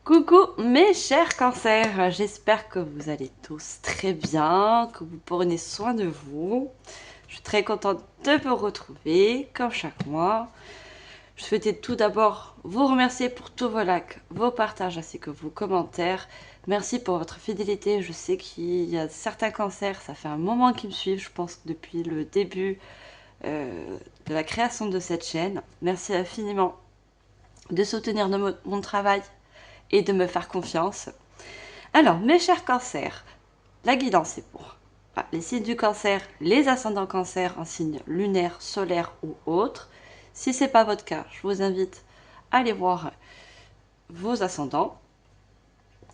Coucou mes chers cancers, j'espère que vous allez tous très bien, que vous prenez soin de vous. Je suis très contente de vous retrouver, comme chaque mois. Je souhaitais tout d'abord vous remercier pour tous vos likes, vos partages ainsi que vos commentaires. Merci pour votre fidélité. Je sais qu'il y a certains cancers, ça fait un moment qu'ils me suivent, je pense que depuis le début de la création de cette chaîne. Merci infiniment de soutenir mon travail et de me faire confiance. Alors, mes chers cancers, la guidance c'est pour les signes du cancer, les ascendants cancer en signe lunaire, solaire ou autre. Si ce n'est pas votre cas, je vous invite à aller voir vos ascendants.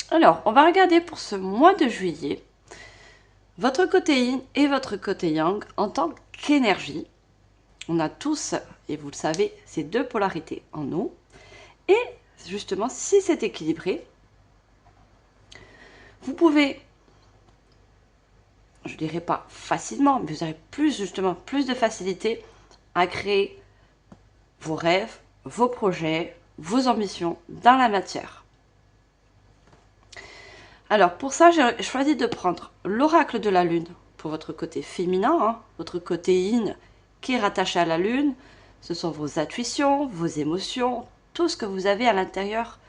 Alors, on va regarder pour ce mois de juillet votre côté yin et votre côté yang en tant qu'énergie. On a tous, et vous le savez, ces deux polarités en nous. Et justement, si c'est équilibré, vous pouvez, je dirais pas facilement, mais vous aurez plus de facilité à créer vos rêves, vos projets, vos ambitions dans la matière. Alors pour ça, j'ai choisi de prendre l'oracle de la lune pour votre côté féminin, votre côté yin qui est rattaché à la lune. Ce sont vos intuitions, vos émotions, tout ce que vous avez à l'intérieur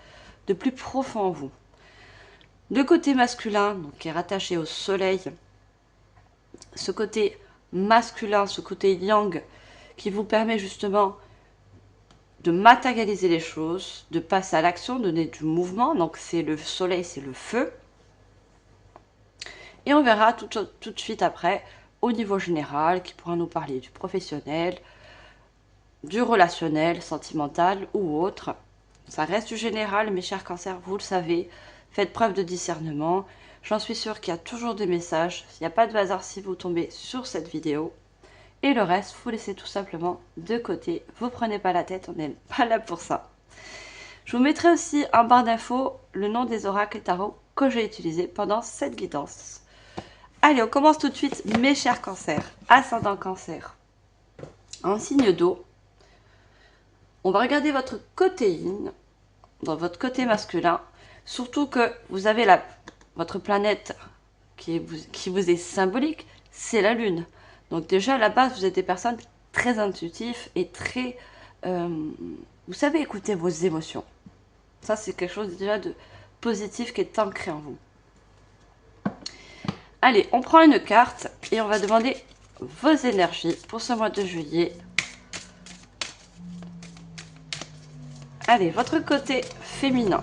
de plus profond en vous. Le côté masculin, donc, qui est rattaché au soleil, ce côté masculin, ce côté yang, qui vous permet justement de matérialiser les choses, de passer à l'action, de donner du mouvement. Donc c'est le soleil, c'est le feu. Et on verra tout de suite après, au niveau général, qui pourra nous parler du professionnel, du relationnel, sentimental ou autre. Ça reste du général, mes chers cancers, vous le savez. Faites preuve de discernement. J'en suis sûre qu'il y a toujours des messages. Il n'y a pas de hasard si vous tombez sur cette vidéo. Et le reste, vous laissez tout simplement de côté. Vous prenez pas la tête, on n'est pas là pour ça. Je vous mettrai aussi en barre d'infos le nom des oracles et tarots que j'ai utilisés pendant cette guidance. Allez, on commence tout de suite, mes chers cancers. Ascendant cancer. En signe d'eau, on va regarder votre côté yin, dans votre côté masculin. Surtout que vous avez votre planète qui vous est symbolique, c'est la lune. Donc déjà, à la base, vous êtes des personnes très intuitives et très... vous savez écouter vos émotions. Ça, c'est quelque chose déjà de positif qui est ancré en vous. Allez, on prend une carte et on va demander vos énergies pour ce mois de juillet. Allez, votre côté féminin.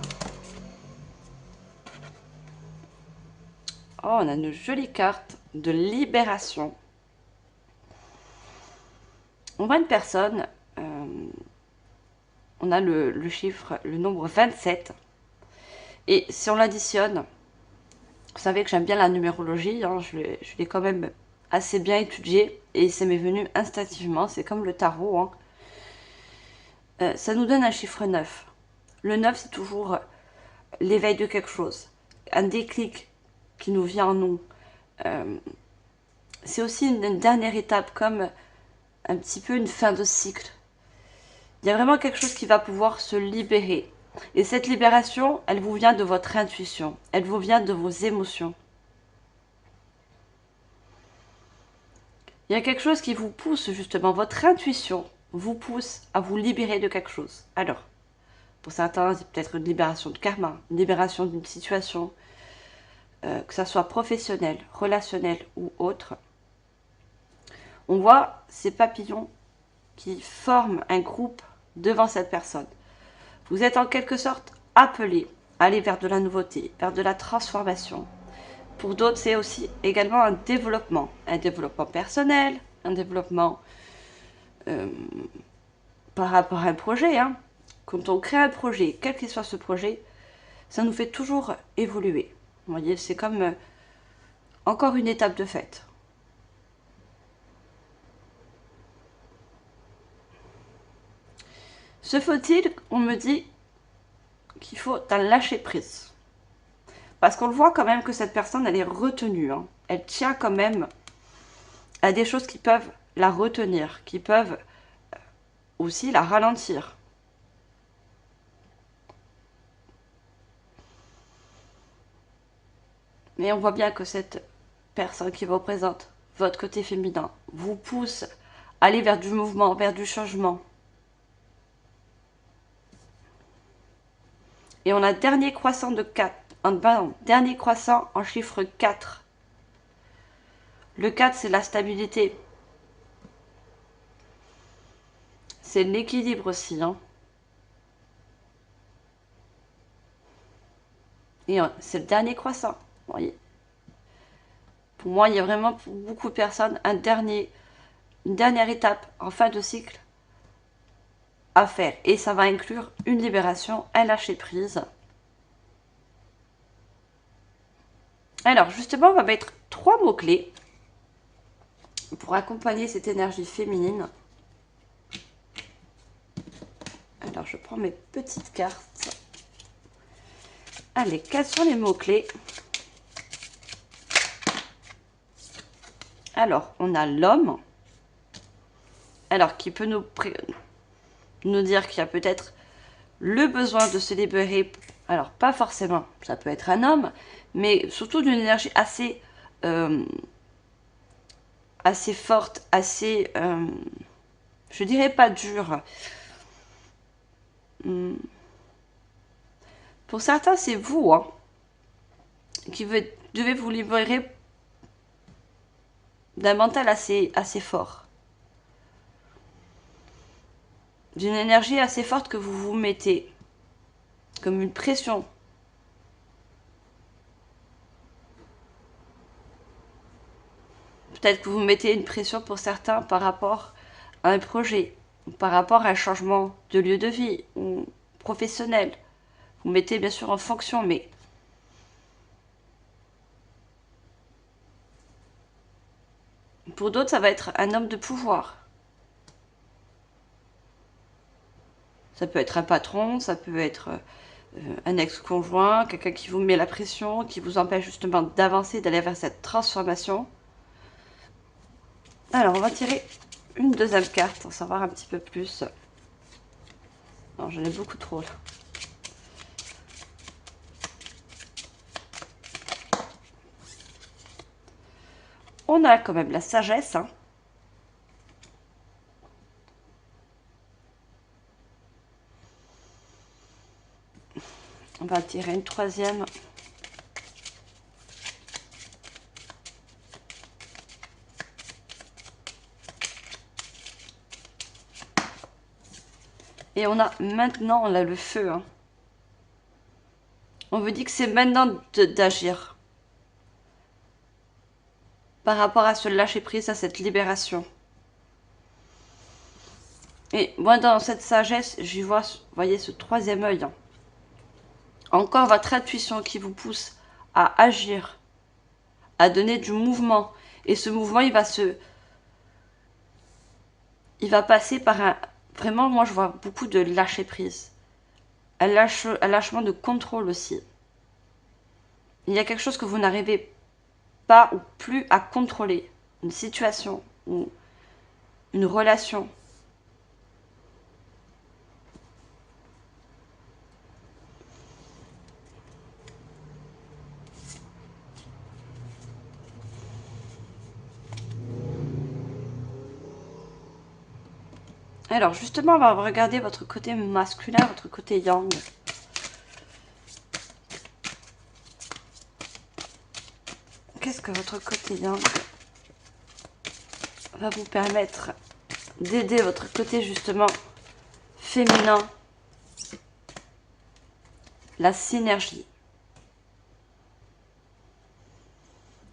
Oh, on a une jolie carte de libération. On voit une personne, on a le chiffre, le nombre 27. Et si on l'additionne, vous savez que j'aime bien la numérologie, je l'ai quand même assez bien étudié et ça m'est venu instinctivement, c'est comme le tarot. Ça nous donne un chiffre 9. Le 9, c'est toujours l'éveil de quelque chose, un déclic qui nous vient en nous. C'est aussi une dernière étape, comme un petit peu une fin de cycle. Il y a vraiment quelque chose qui va pouvoir se libérer. Et cette libération, elle vous vient de votre intuition. Elle vous vient de vos émotions. Il y a quelque chose qui vous pousse justement. Votre intuition vous pousse à vous libérer de quelque chose. Alors, pour certains, c'est peut-être une libération de karma, une libération d'une situation, que ça soit professionnel, relationnel ou autre. On voit ces papillons qui forment un groupe devant cette personne. Vous êtes en quelque sorte appelé à aller vers de la nouveauté, vers de la transformation. Pour d'autres, c'est aussi également un développement personnel, un développement par rapport à un projet. Quand on crée un projet, quel qu'il soit ce projet, ça nous fait toujours évoluer. Vous voyez, c'est comme encore une étape de fête. Se faut-il, on me dit qu'il faut un lâcher prise. Parce qu'on le voit quand même que cette personne, elle est retenue. Elle tient quand même à des choses qui peuvent la retenir, qui peuvent aussi la ralentir. Mais on voit bien que cette personne qui représente votre côté féminin vous pousse à aller vers du mouvement, vers du changement. Et on a dernier croissant de 4. Dernier croissant en chiffre 4. Le 4, c'est la stabilité. C'est l'équilibre aussi. Hein. Et c'est le dernier croissant. Vous voyez. Pour moi, il y a vraiment pour beaucoup de personnes une dernière étape en fin de cycle à faire. Et ça va inclure une libération, un lâcher prise. Alors, justement, on va mettre 3 mots-clés pour accompagner cette énergie féminine. Alors, je prends mes petites cartes. Allez, quels sont les mots-clés? Alors, on a l'homme. Alors, qui peut nous dire qu'il y a peut-être le besoin de se libérer. Alors, pas forcément, ça peut être un homme, mais surtout d'une énergie assez forte, assez, je dirais pas dure. Pour certains, c'est vous hein, qui devez vous libérer d'un mental assez fort. D'une énergie assez forte que vous vous mettez, comme une pression. Peut-être que vous mettez une pression pour certains par rapport à un projet, par rapport à un changement de lieu de vie ou professionnel. Vous mettez bien sûr en fonction, mais pour d'autres, ça va être un homme de pouvoir. Ça peut être un patron, ça peut être un ex-conjoint, quelqu'un qui vous met la pression, qui vous empêche justement d'avancer, d'aller vers cette transformation. Alors, on va tirer une deuxième carte pour savoir un petit peu plus. Non, j'en ai beaucoup trop là. On a quand même la sagesse. Hein. On va tirer une troisième. Et on a maintenant, on a le feu. Hein. On vous dit que c'est maintenant d'agir. Par rapport à ce lâcher prise, à cette libération. Et moi, dans cette sagesse, j'y vois, vous voyez, ce troisième œil. Hein. Encore votre intuition qui vous pousse à agir, à donner du mouvement. Et ce mouvement, il va passer par un... Vraiment, moi, je vois beaucoup de lâcher prise. Un lâchement de contrôle aussi. Il y a quelque chose que vous n'arrivez pas ou plus à contrôler. Une situation ou une relation. Alors justement, on va regarder votre côté masculin, votre côté yang. Qu'est-ce que votre côté yang va vous permettre d'aider votre côté justement féminin? La synergie.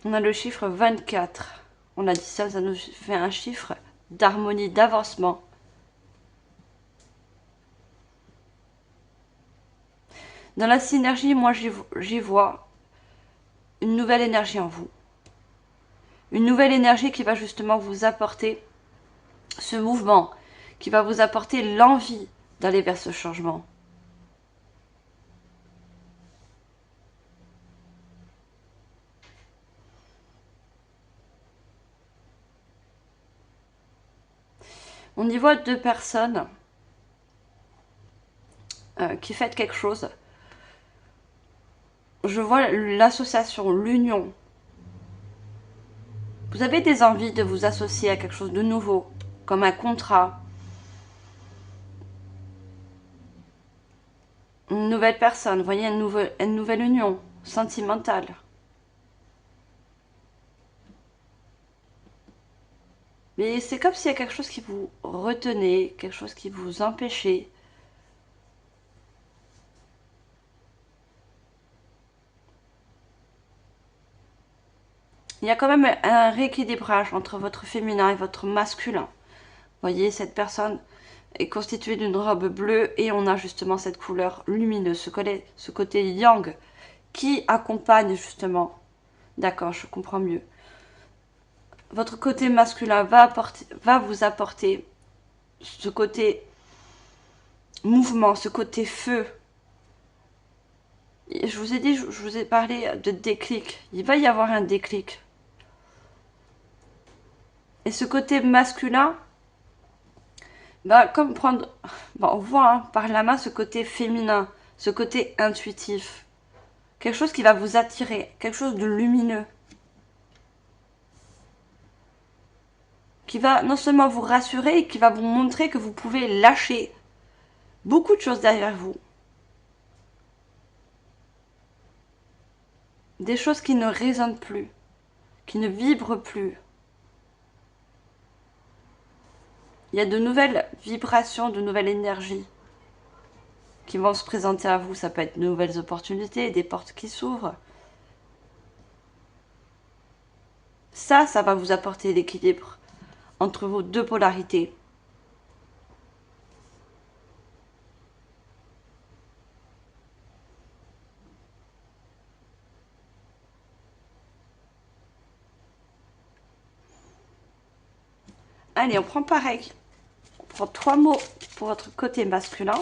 On a le chiffre 24. On a dit ça, ça nous fait un chiffre d'harmonie, d'avancement. Dans la synergie, moi j'y vois une nouvelle énergie en vous. Une nouvelle énergie qui va justement vous apporter ce mouvement, qui va vous apporter l'envie d'aller vers ce changement. On y voit deux personnes qui font quelque chose. Je vois l'association, l'union. Vous avez des envies de vous associer à quelque chose de nouveau, comme un contrat, une nouvelle personne, vous voyez, une nouvelle union sentimentale. Mais c'est comme s'il y a quelque chose qui vous retenait, quelque chose qui vous empêchait. Il y a quand même un rééquilibrage entre votre féminin et votre masculin. Vous voyez, cette personne est constituée d'une robe bleue et on a justement cette couleur lumineuse, ce côté yang qui accompagne justement. D'accord, je comprends mieux. Votre côté masculin va vous apporter ce côté mouvement, ce côté feu. Et je vous ai dit, je vous ai parlé de déclic. Il va y avoir un déclic. Et ce côté masculin, bah, comme prendre, bah, on voit hein, par la main ce côté féminin, ce côté intuitif. Quelque chose qui va vous attirer, quelque chose de lumineux. Qui va non seulement vous rassurer, qui va vous montrer que vous pouvez lâcher beaucoup de choses derrière vous. Des choses qui ne résonnent plus, qui ne vibrent plus. Il y a de nouvelles vibrations, de nouvelles énergies qui vont se présenter à vous. Ça peut être de nouvelles opportunités, des portes qui s'ouvrent. Ça va vous apporter l'équilibre entre vos deux polarités. Allez, on prend pareil. On prend 3 mots pour votre côté masculin.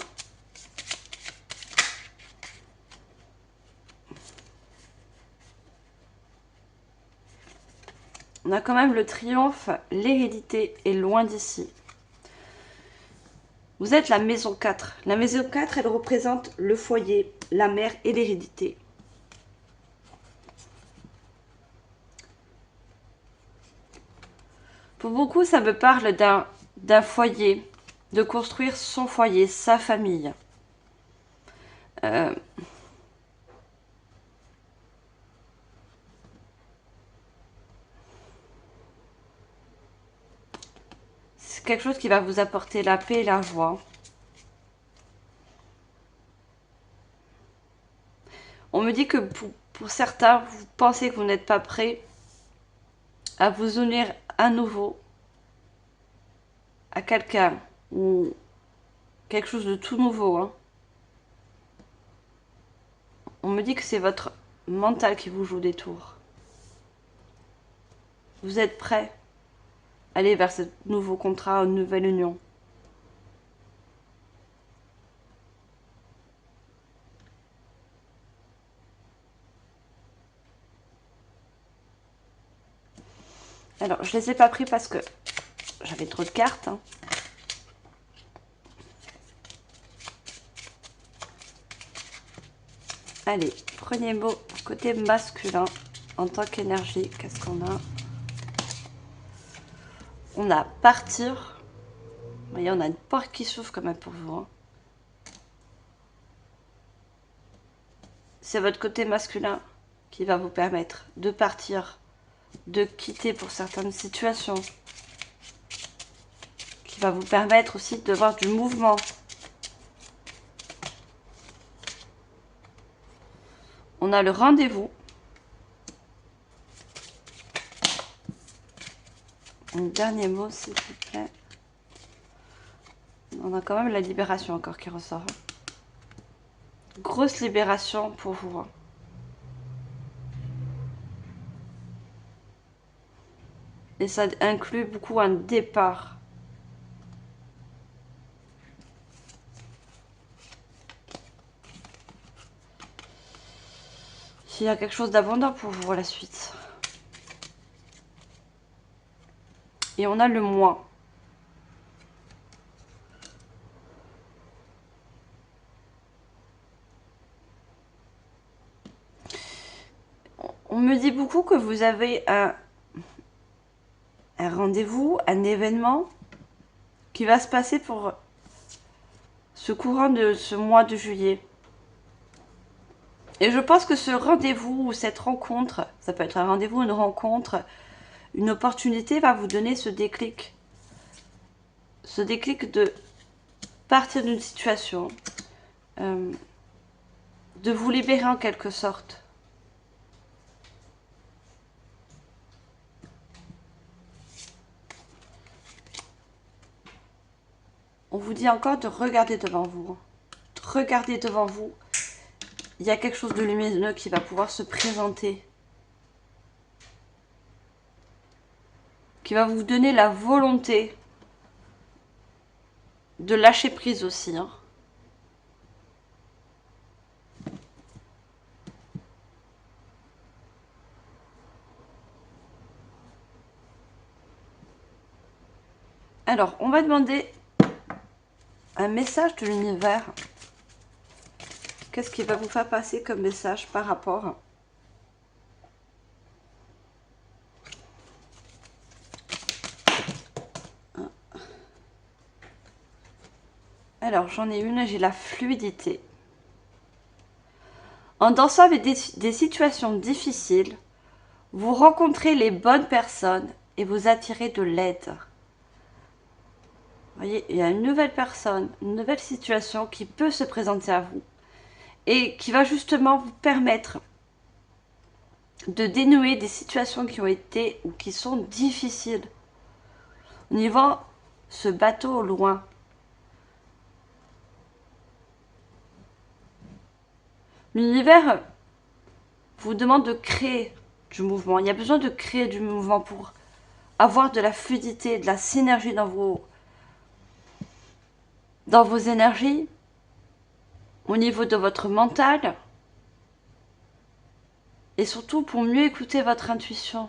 On a quand même le triomphe, l'hérédité est loin d'ici. Vous êtes la maison 4. La maison 4, elle représente le foyer, la mère et l'hérédité. Pour beaucoup, ça me parle d'un foyer, de construire son foyer, sa famille. C'est quelque chose qui va vous apporter la paix et la joie. On me dit que pour certains, vous pensez que vous n'êtes pas prêt à vous unir à nouveau à quelqu'un ou quelque chose de tout nouveau. Hein. On me dit que c'est votre mental qui vous joue des tours. Vous êtes prêt à aller vers ce nouveau contrat, une nouvelle union. Alors, je les ai pas pris parce que j'avais trop de cartes. Hein. Allez, premier mot, côté masculin, en tant qu'énergie, qu'est-ce qu'on a? On a partir. Vous voyez, on a une porte qui s'ouvre quand même pour vous. Hein. C'est votre côté masculin qui va vous permettre de partir, de quitter pour certaines situations, qui va vous permettre aussi de voir du mouvement. On a le rendez-vous. Un dernier mot, s'il vous plaît. On a quand même la libération encore qui ressort. Grosse libération pour vous. Et ça inclut beaucoup un départ. Il y a quelque chose d'abondant pour vous à la suite. Et on a le moi. On me dit beaucoup que vous avez un rendez-vous, un événement qui va se passer pour ce courant de ce mois de juillet. Et je pense que ce rendez-vous ou cette rencontre, ça peut être un rendez-vous, une rencontre, une opportunité va vous donner ce déclic. Ce déclic de partir d'une situation, de vous libérer en quelque sorte. On vous dit encore de regarder devant vous. De regarder devant vous. Il y a quelque chose de lumineux qui va pouvoir se présenter. Qui va vous donner la volonté de lâcher prise aussi. Hein. Alors, on va demander un message de l'univers. Qu'est-ce qui va vous faire passer comme message par rapport ? Alors, j'en ai une, j'ai la fluidité. En dansant avec des situations difficiles, vous rencontrez les bonnes personnes et vous attirez de l'aide. Vous voyez, il y a une nouvelle personne, une nouvelle situation qui peut se présenter à vous et qui va justement vous permettre de dénouer des situations qui ont été ou qui sont difficiles. On y voit ce bateau au loin. L'univers vous demande de créer du mouvement. Il y a besoin de créer du mouvement pour avoir de la fluidité, de la synergie dans vos énergies, au niveau de votre mental, et surtout pour mieux écouter votre intuition.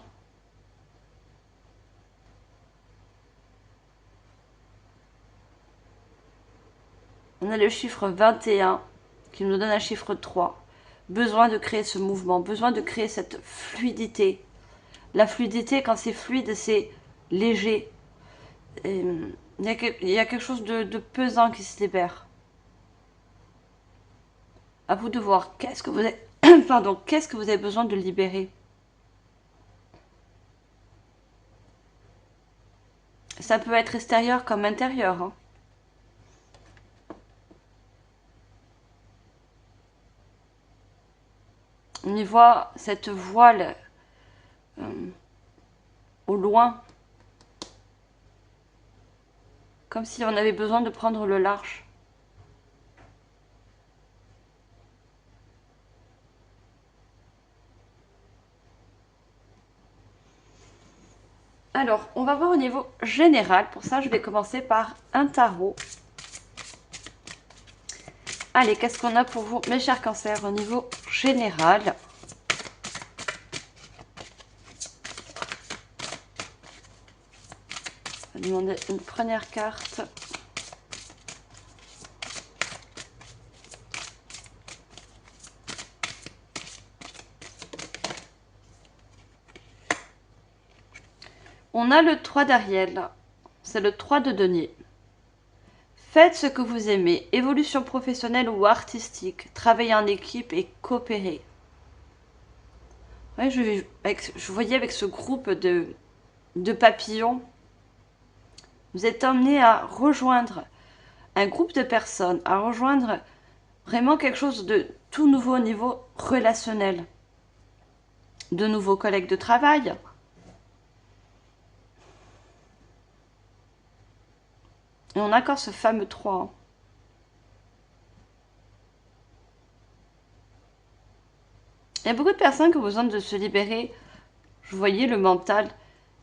On a le chiffre 21 qui nous donne un chiffre 3. Besoin de créer ce mouvement, besoin de créer cette fluidité. La fluidité, quand c'est fluide, c'est léger. Il y a quelque chose de pesant qui se libère. À vous de voir qu'est-ce que vous avez, pardon, qu'est-ce que vous avez besoin de libérer. Ça peut être extérieur comme intérieur. Hein. On y voit cette voile au loin, comme si on avait besoin de prendre le large. Alors, on va voir au niveau général. Pour ça, je vais commencer par un tarot. Allez, qu'est-ce qu'on a pour vous, mes chers cancers, au niveau général? On va demander une première carte. On a le 3 d'Ariel. C'est le 3 de denier. Faites ce que vous aimez, évolution professionnelle ou artistique, travaillez en équipe et coopérez. Ouais, je voyais avec ce groupe de papillons, vous êtes emmené à rejoindre un groupe de personnes, à rejoindre vraiment quelque chose de tout nouveau au niveau relationnel. De nouveaux collègues de travail. Et on a encore ce fameux 3. Hein. Il y a beaucoup de personnes qui ont besoin de se libérer. Je voyais le mental,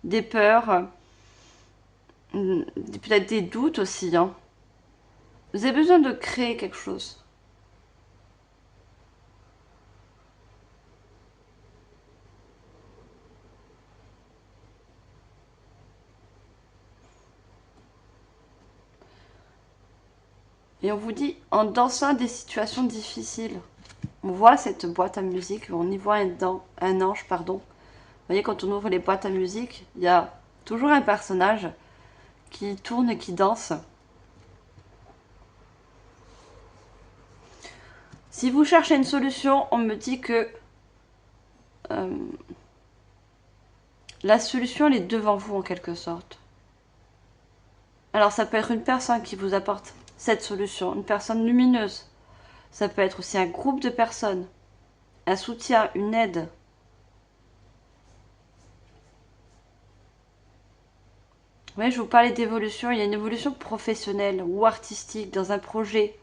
des peurs, peut-être des doutes aussi. Hein. Vous avez besoin de créer quelque chose. Et on vous dit, en dansant des situations difficiles. On voit cette boîte à musique, on y voit un ange, pardon. Vous voyez, quand on ouvre les boîtes à musique, il y a toujours un personnage qui tourne et qui danse. Si vous cherchez une solution, on me dit que la solution, elle est devant vous en quelque sorte. Alors ça peut être une personne qui vous apporte cette solution, une personne lumineuse. Ça peut être aussi un groupe de personnes, un soutien, une aide. Oui, je vous parlais d'évolution, il y a une évolution professionnelle ou artistique dans un projet.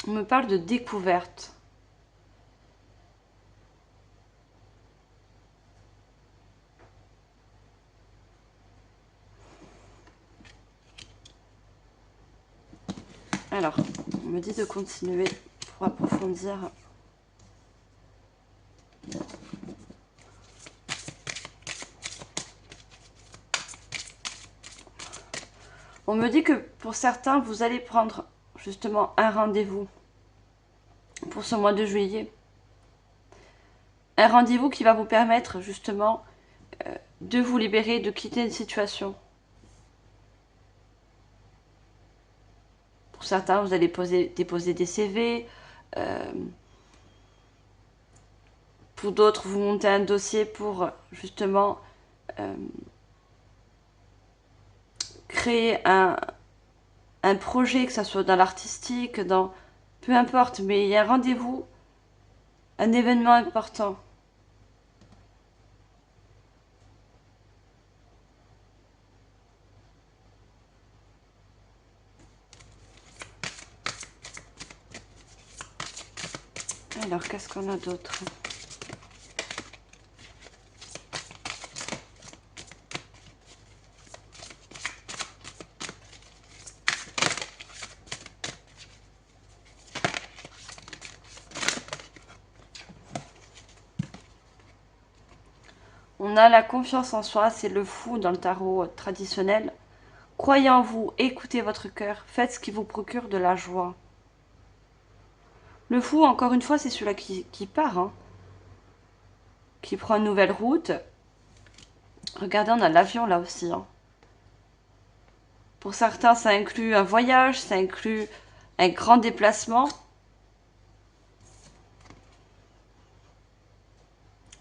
On me parle de découverte. Alors, on me dit de continuer pour approfondir. On me dit que pour certains, vous allez prendre justement un rendez-vous pour ce mois de juillet. Un rendez-vous qui va vous permettre justement de vous libérer, de quitter une situation. Pour certains, vous allez déposer des CV. Pour d'autres, vous montez un dossier pour justement créer un projet, que ce soit dans l'artistique, dans peu importe, mais il y a un rendez-vous, un événement important. Alors, qu'est-ce qu'on a d'autre? On a la confiance en soi, c'est le fou dans le tarot traditionnel. Croyez en vous, écoutez votre cœur, faites ce qui vous procure de la joie. Le fou, encore une fois, c'est celui-là qui part, hein, qui prend une nouvelle route. Regardez, on a l'avion là aussi. Hein. Pour certains, ça inclut un voyage, ça inclut un grand déplacement.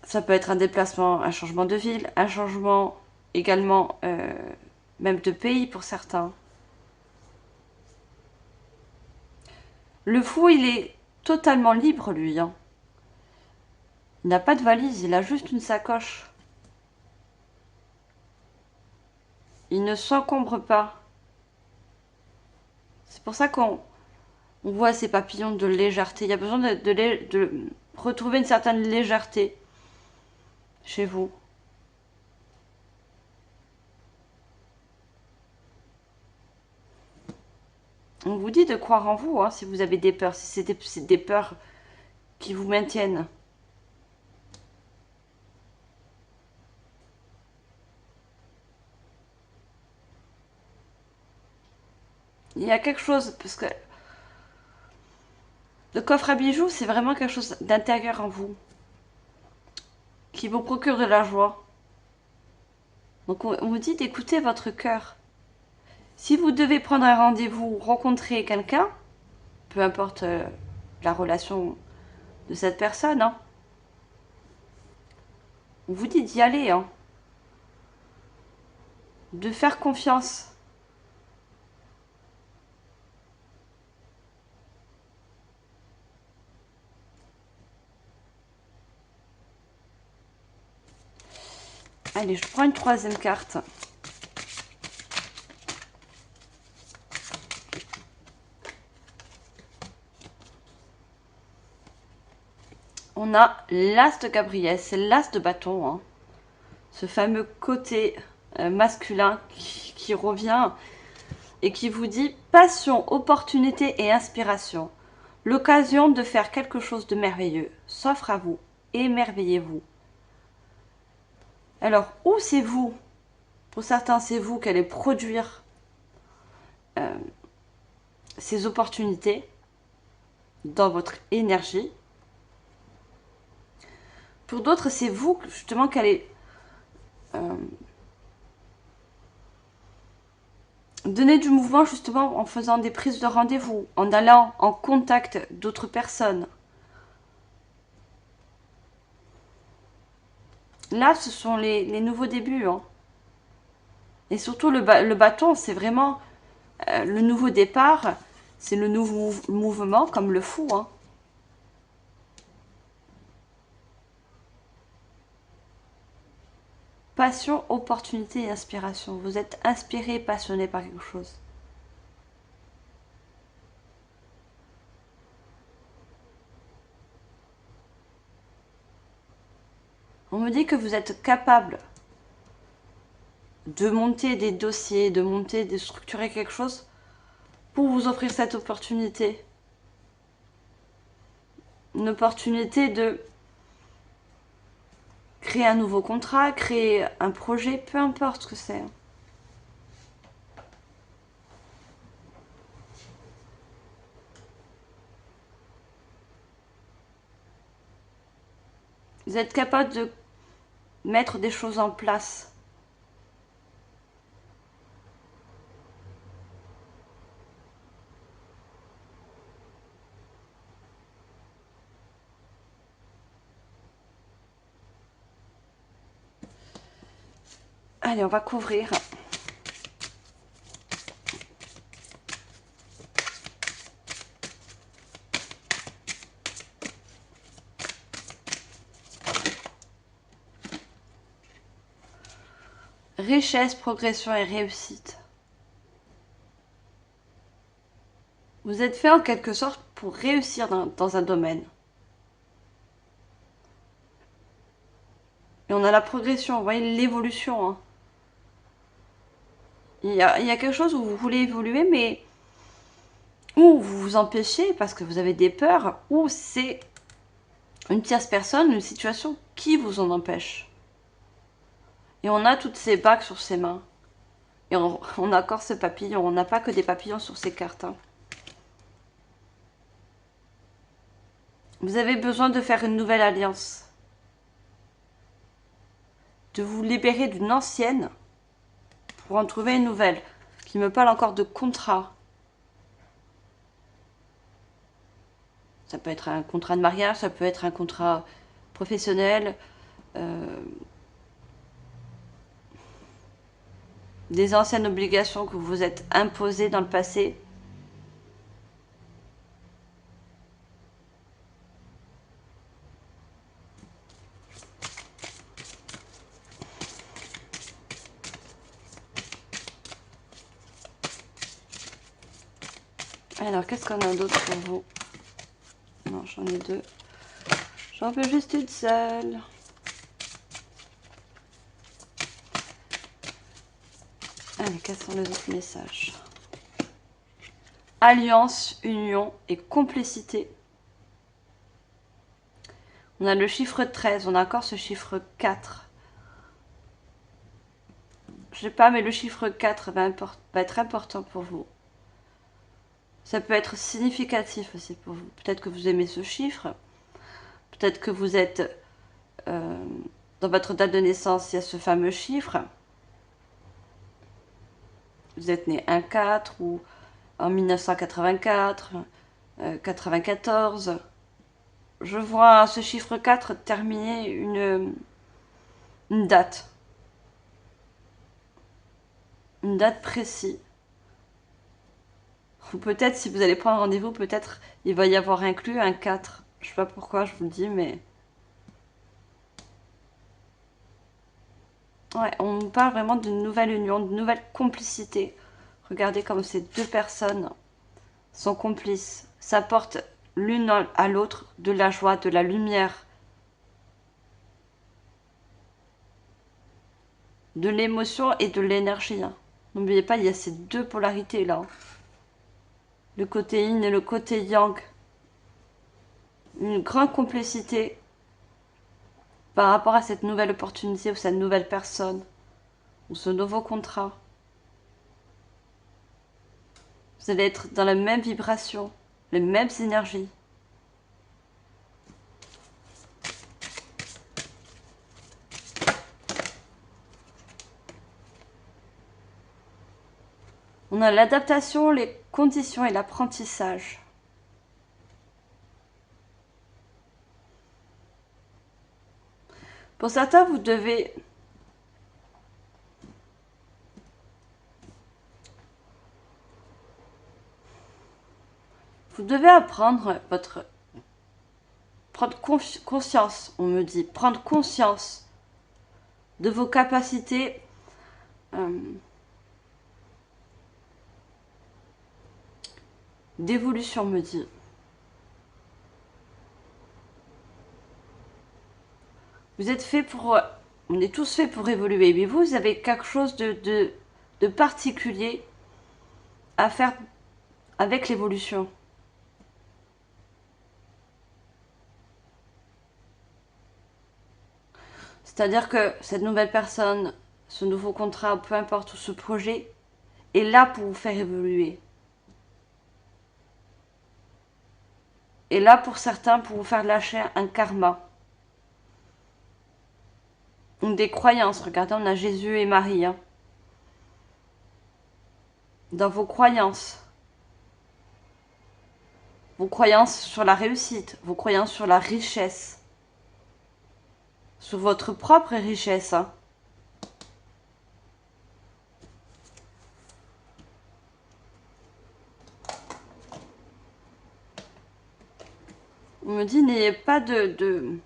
Ça peut être un déplacement, un changement de ville, un changement également même de pays pour certains. Le fou, il est totalement libre, lui. Hein. Il n'a pas de valise, il a juste une sacoche. Il ne s'encombre pas. C'est pour ça qu'on voit ces papillons de légèreté. Il y a besoin de retrouver une certaine légèreté chez vous. On vous dit de croire en vous, hein, si vous avez des peurs, si c'est des peurs qui vous maintiennent. Il y a quelque chose, parce que le coffre à bijoux, c'est vraiment quelque chose d'intérieur en vous, qui vous procure de la joie. Donc on vous dit d'écouter votre cœur. Si vous devez prendre un rendez-vous, rencontrer quelqu'un, peu importe la relation de cette personne, hein, on vous dit d'y aller, hein, de faire confiance. Allez, je prends une troisième carte. On a l'as de Gabriel, c'est l'as de bâton. Hein. Ce fameux côté masculin qui revient et qui vous dit passion, opportunité et inspiration. L'occasion de faire quelque chose de merveilleux s'offre à vous. Émerveillez-vous. Alors, ou c'est vous, pour certains c'est vous qui allez produire ces opportunités dans votre énergie. Pour d'autres, c'est vous justement qui allez donner du mouvement justement en faisant des prises de rendez-vous, en allant en contact d'autres personnes. Là, ce sont les nouveaux débuts. Hein. Et surtout, le bâton, c'est vraiment le nouveau départ. C'est le nouveau mouvement, comme le fou. Hein. Passion, opportunité et inspiration. Vous êtes inspiré et passionné par quelque chose. On me dit que vous êtes capable de monter des dossiers, de structurer quelque chose pour vous offrir cette opportunité. Une opportunité de créer un nouveau contrat, créer un projet, peu importe ce que c'est. Vous êtes capable de mettre des choses en place. Allez, on va couvrir. Richesse, progression et réussite. Vous êtes fait en quelque sorte pour réussir dans un domaine. Et on a la progression, vous voyez l'évolution. Hein. Il y a quelque chose où vous voulez évoluer, mais ou vous vous empêchez parce que vous avez des peurs, ou c'est une tierce personne, une situation qui vous en empêche. Et on a toutes ces bagues sur ses mains. Et on a encore ce papillon. On n'a pas que des papillons sur ces cartes. Hein. Vous avez besoin de faire une nouvelle alliance. De vous libérer d'une ancienne pour en trouver une nouvelle. Qui me parle encore de contrat. Ça peut être un contrat de mariage, ça peut être un contrat professionnel. Des anciennes obligations que vous vous êtes imposées dans le passé. Alors, qu'est-ce qu'on a d'autre pour vous? Non, j'en ai deux. J'en veux juste une seule. Allez, quels sont les autres messages? Alliance, union et complicité. On a le chiffre 13, on a encore ce chiffre 4. Je sais pas, mais le chiffre 4 va être important pour vous. Ça peut être significatif aussi pour vous. Peut-être que vous aimez ce chiffre. Peut-être que vous êtes... dans votre date de naissance, il y a ce fameux chiffre. Vous êtes né 1-4 ou en 1984, 94. Je vois ce chiffre 4 terminer une date. Une date précise. Ou peut-être, si vous allez prendre rendez-vous, peut-être il va y avoir inclus un 4. Je sais pas pourquoi je vous le dis, mais... Ouais, on nous parle vraiment d'une nouvelle union, d'une nouvelle complicité. Regardez comme ces deux personnes sont complices. Ça apporte l'une à l'autre de la joie, de la lumière, de l'émotion et de l'énergie. Hein. N'oubliez pas, il y a ces deux polarités là. Le côté yin et le côté yang. Une grande complicité. par rapport à cette nouvelle opportunité ou cette nouvelle personne ou ce nouveau contrat. Vous allez être dans la même vibration, les mêmes énergies. On a l'adaptation, les conditions et l'apprentissage. Pour certains, vous devez apprendre prendre conscience, on me dit, prendre conscience de vos capacités d'évolution, me dit. Vous êtes fait pour... On est tous faits pour évoluer, mais vous avez quelque chose de particulier à faire avec l'évolution. C'est-à-dire que cette nouvelle personne, ce nouveau contrat, peu importe, ce projet, est là pour vous faire évoluer. Et là, pour certains, pour vous faire lâcher un karma. Des croyances. Regardez, on a Jésus et Marie. Hein. Dans vos croyances. Vos croyances sur la réussite. Vos croyances sur la richesse. Sur votre propre richesse. Hein. On me dit, n'ayez pas de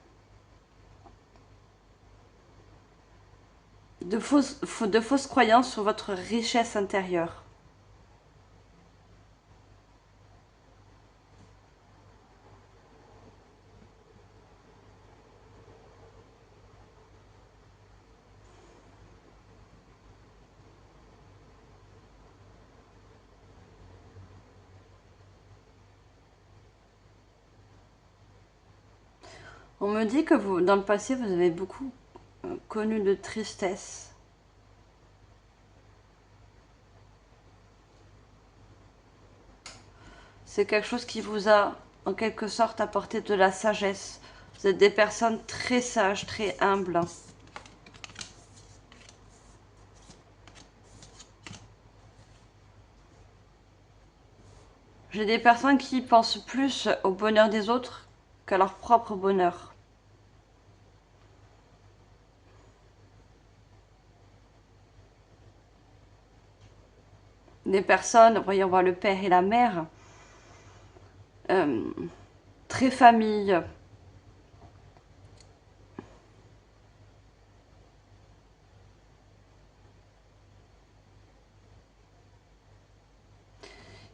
fausses croyances sur votre richesse intérieure. On me dit que vous, dans le passé, vous avez beaucoup connu de tristesse. C'est quelque chose qui vous a, en quelque sorte, apporté de la sagesse. Vous êtes des personnes très sages, très humbles. J'ai des personnes qui pensent plus au bonheur des autres qu'à leur propre bonheur. Des personnes, voyons voir le père et la mère, très famille.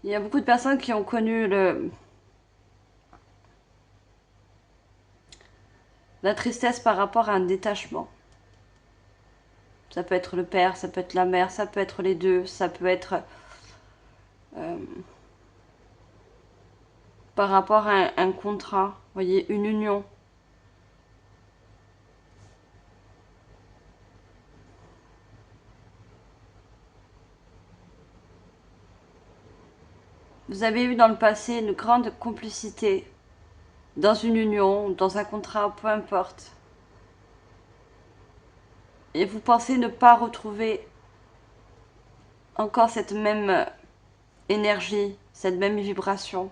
Il y a beaucoup de personnes qui ont connu la tristesse par rapport à un détachement. Ça peut être le père, ça peut être la mère, ça peut être les deux, ça peut être par rapport à un contrat, vous voyez, une union. Vous avez eu dans le passé une grande complicité dans une union, dans un contrat, peu importe. Et vous pensez ne pas retrouver encore cette même énergie, cette même vibration.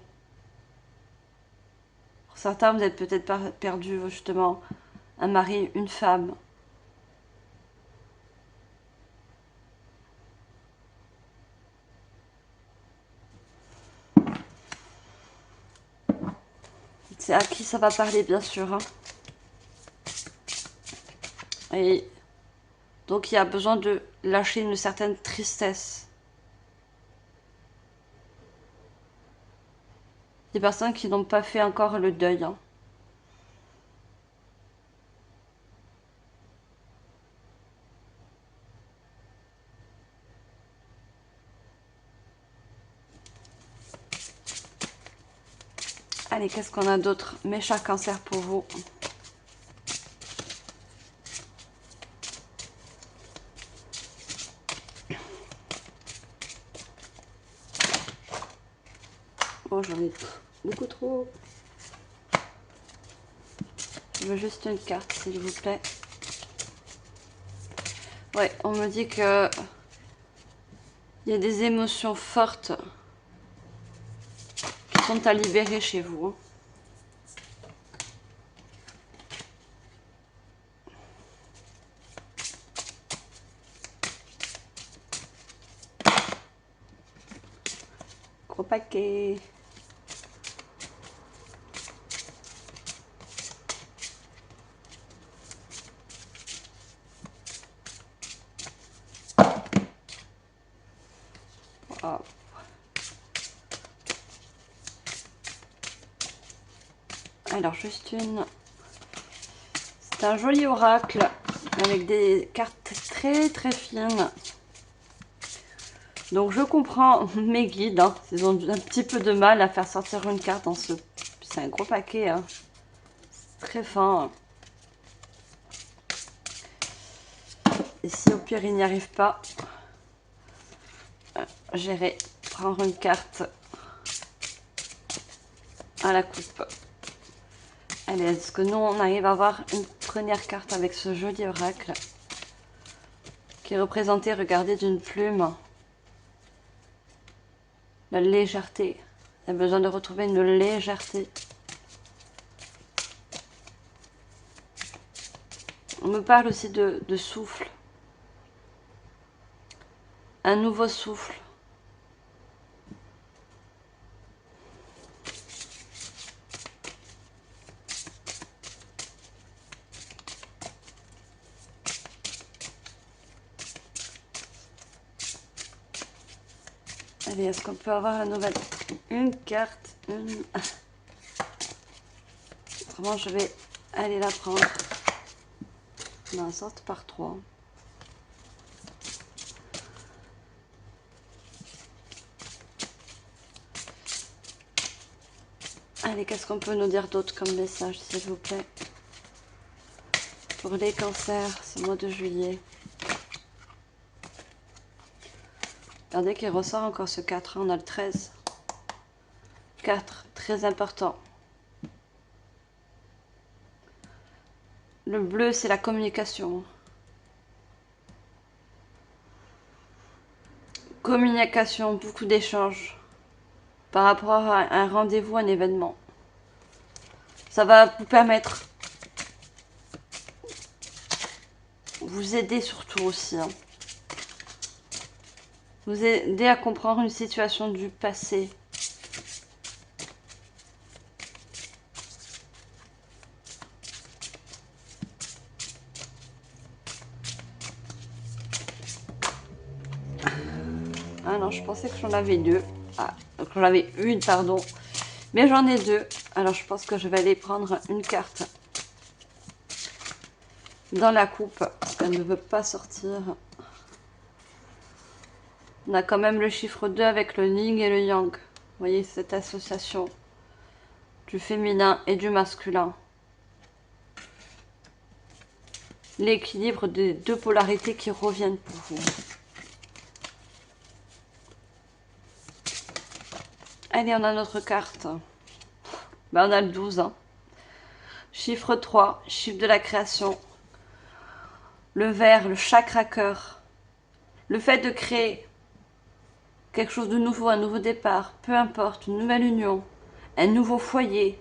Pour certains, vous êtes peut-être perdu justement un mari, une femme. C'est à qui ça va parler, bien sûr. Hein. Et donc, il y a besoin de lâcher une certaine tristesse. Des personnes qui n'ont pas fait encore le deuil. Hein. Allez, qu'est-ce qu'on a d'autre? Mes chers cancers pour vous. trop, j'en ai beaucoup trop. Je veux juste une carte, s'il vous plaît. Ouais, on me dit que il y a des émotions fortes qui sont à libérer chez vous. Gros paquet. Wow. Alors, juste une. C'est un joli oracle avec des cartes très très fines. Donc, je comprends mes guides. Hein. Ils ont un petit peu de mal à faire sortir une carte dans ce. C'est un gros paquet. Hein. C'est très fin. Et si au pire il n'y arrive pas, j'irai prendre une carte à la coupe. Allez, est-ce que nous on arrive à avoir une première carte avec ce joli oracle qui est représenté, regardez, d'une plume. La légèreté. Il y a besoin de retrouver une légèreté. On me parle aussi de souffle. Un nouveau souffle. Allez, est-ce qu'on peut avoir la nouvelle? Une carte, une... Autrement, je vais aller la prendre. On en sorte par 3. Allez, qu'est-ce qu'on peut nous dire d'autre comme message, s'il vous plaît? Pour les cancers, ce mois de juillet. Regardez qu'il ressort encore ce 4, on a le 13. 4, très important. Le bleu, c'est la communication. Communication, beaucoup d'échanges par rapport à un rendez-vous, un événement. Ça va vous permettre, vous aider surtout aussi. Hein. Vous aider à comprendre une situation du passé. Ah non, je pensais que j'en avais deux. Ah, donc j'en avais une, pardon. Mais j'en ai deux. Alors je pense que je vais aller prendre une carte dans la coupe. Elle ne veut pas sortir. On a quand même le chiffre 2 avec le yin et le yang. Vous voyez cette association du féminin et du masculin. L'équilibre des deux polarités qui reviennent pour vous. Allez, on a notre carte. Ben, on a le 12. Hein. Chiffre 3, chiffre de la création. Le vert, le chakra cœur. Le fait de créer quelque chose de nouveau, un nouveau départ, peu importe, une nouvelle union, un nouveau foyer,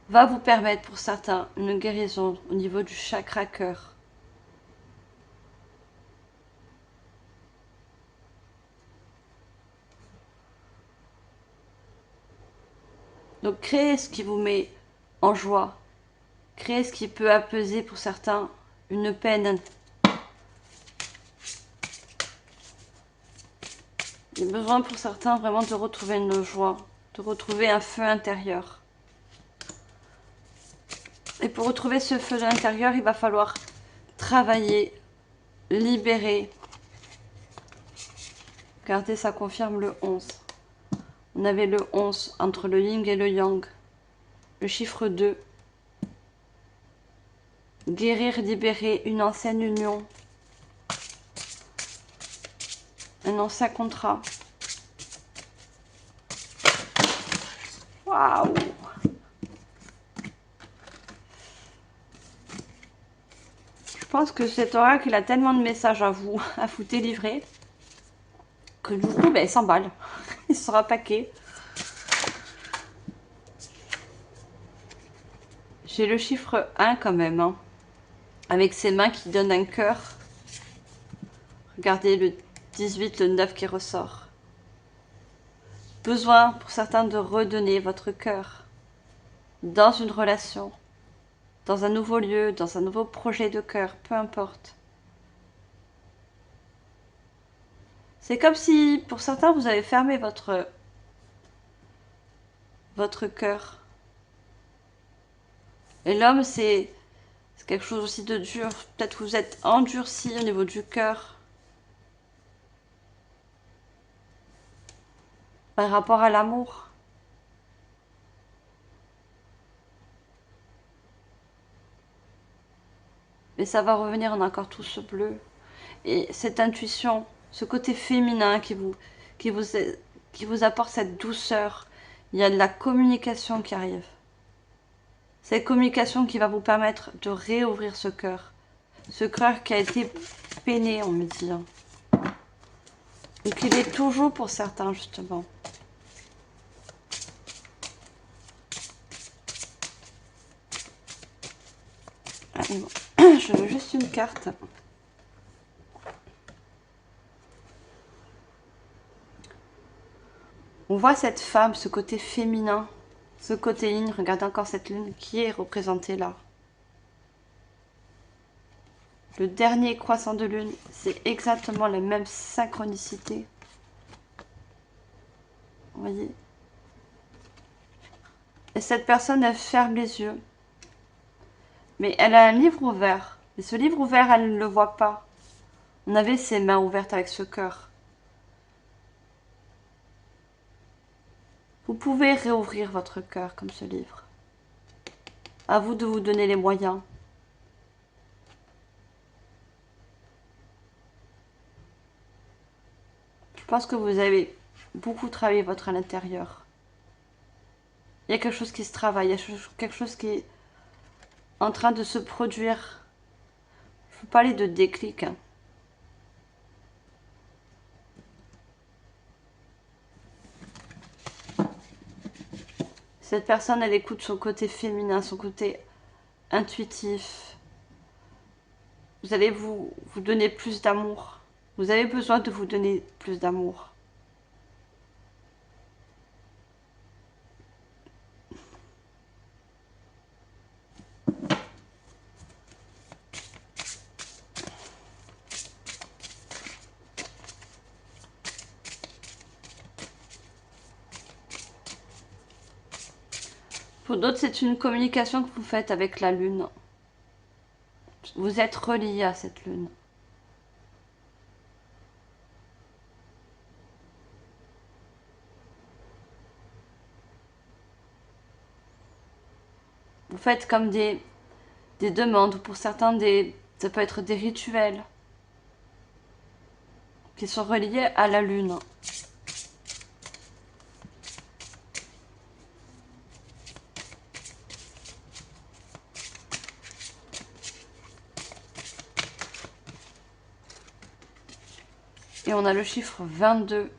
va vous permettre pour certains une guérison au niveau du chakra cœur. Donc créez ce qui vous met en joie, créez ce qui peut apaiser pour certains une peine. Il y a besoin pour certains vraiment de retrouver une joie, de retrouver un feu intérieur. Et pour retrouver ce feu intérieur, il va falloir travailler, libérer. Regardez, ça confirme le 11. On avait le 11 entre le yin et le yang. Le chiffre 2. Guérir, libérer une ancienne union. Un ancien contrat. Waouh! Je pense que cet oracle, il a tellement de messages à vous délivrer que du coup, ben, il s'emballe. Il sera paquet. J'ai le chiffre 1 quand même, hein, avec ses mains qui donnent un cœur. Regardez le 18, le 9 qui ressort. Besoin pour certains de redonner votre cœur dans une relation, dans un nouveau lieu, dans un nouveau projet de cœur, peu importe. C'est comme si, pour certains, vous avez fermé votre cœur. Et l'homme, c'est quelque chose aussi de dur. Peut-être que vous êtes endurci au niveau du cœur. Par rapport à l'amour. Mais ça va revenir, on a encore tout ce bleu. Et cette intuition, ce côté féminin qui vous apporte cette douceur. Il y a de la communication qui arrive. Cette communication qui va vous permettre de réouvrir ce cœur. Ce cœur qui a été peiné, on me dit. Et qu'il est toujours pour certains, justement. Allez, bon. Je veux juste une carte. On voit cette femme, ce côté féminin, ce côté yin. Regardez encore cette lune qui est représentée là. Le dernier croissant de lune, c'est exactement la même synchronicité. Vous voyez? Et cette personne, elle ferme les yeux. Mais elle a un livre ouvert. Et ce livre ouvert, elle ne le voit pas. On avait ses mains ouvertes avec ce cœur. Vous pouvez réouvrir votre cœur comme ce livre. À vous de vous donner les moyens. Je pense que vous avez beaucoup travaillé votre à l'intérieur. Il y a quelque chose qui se travaille, il y a quelque chose qui est en train de se produire. Il faut parler de déclic. Cette personne, elle écoute son côté féminin, son côté intuitif. Vous allez vous donner plus d'amour. Vous avez besoin de vous donner plus d'amour. Pour d'autres, c'est une communication que vous faites avec la lune. Vous êtes relié à cette lune. Vous faites comme des demandes, ou pour certains, ça peut être des rituels qui sont reliés à la lune. Et on a le chiffre 22.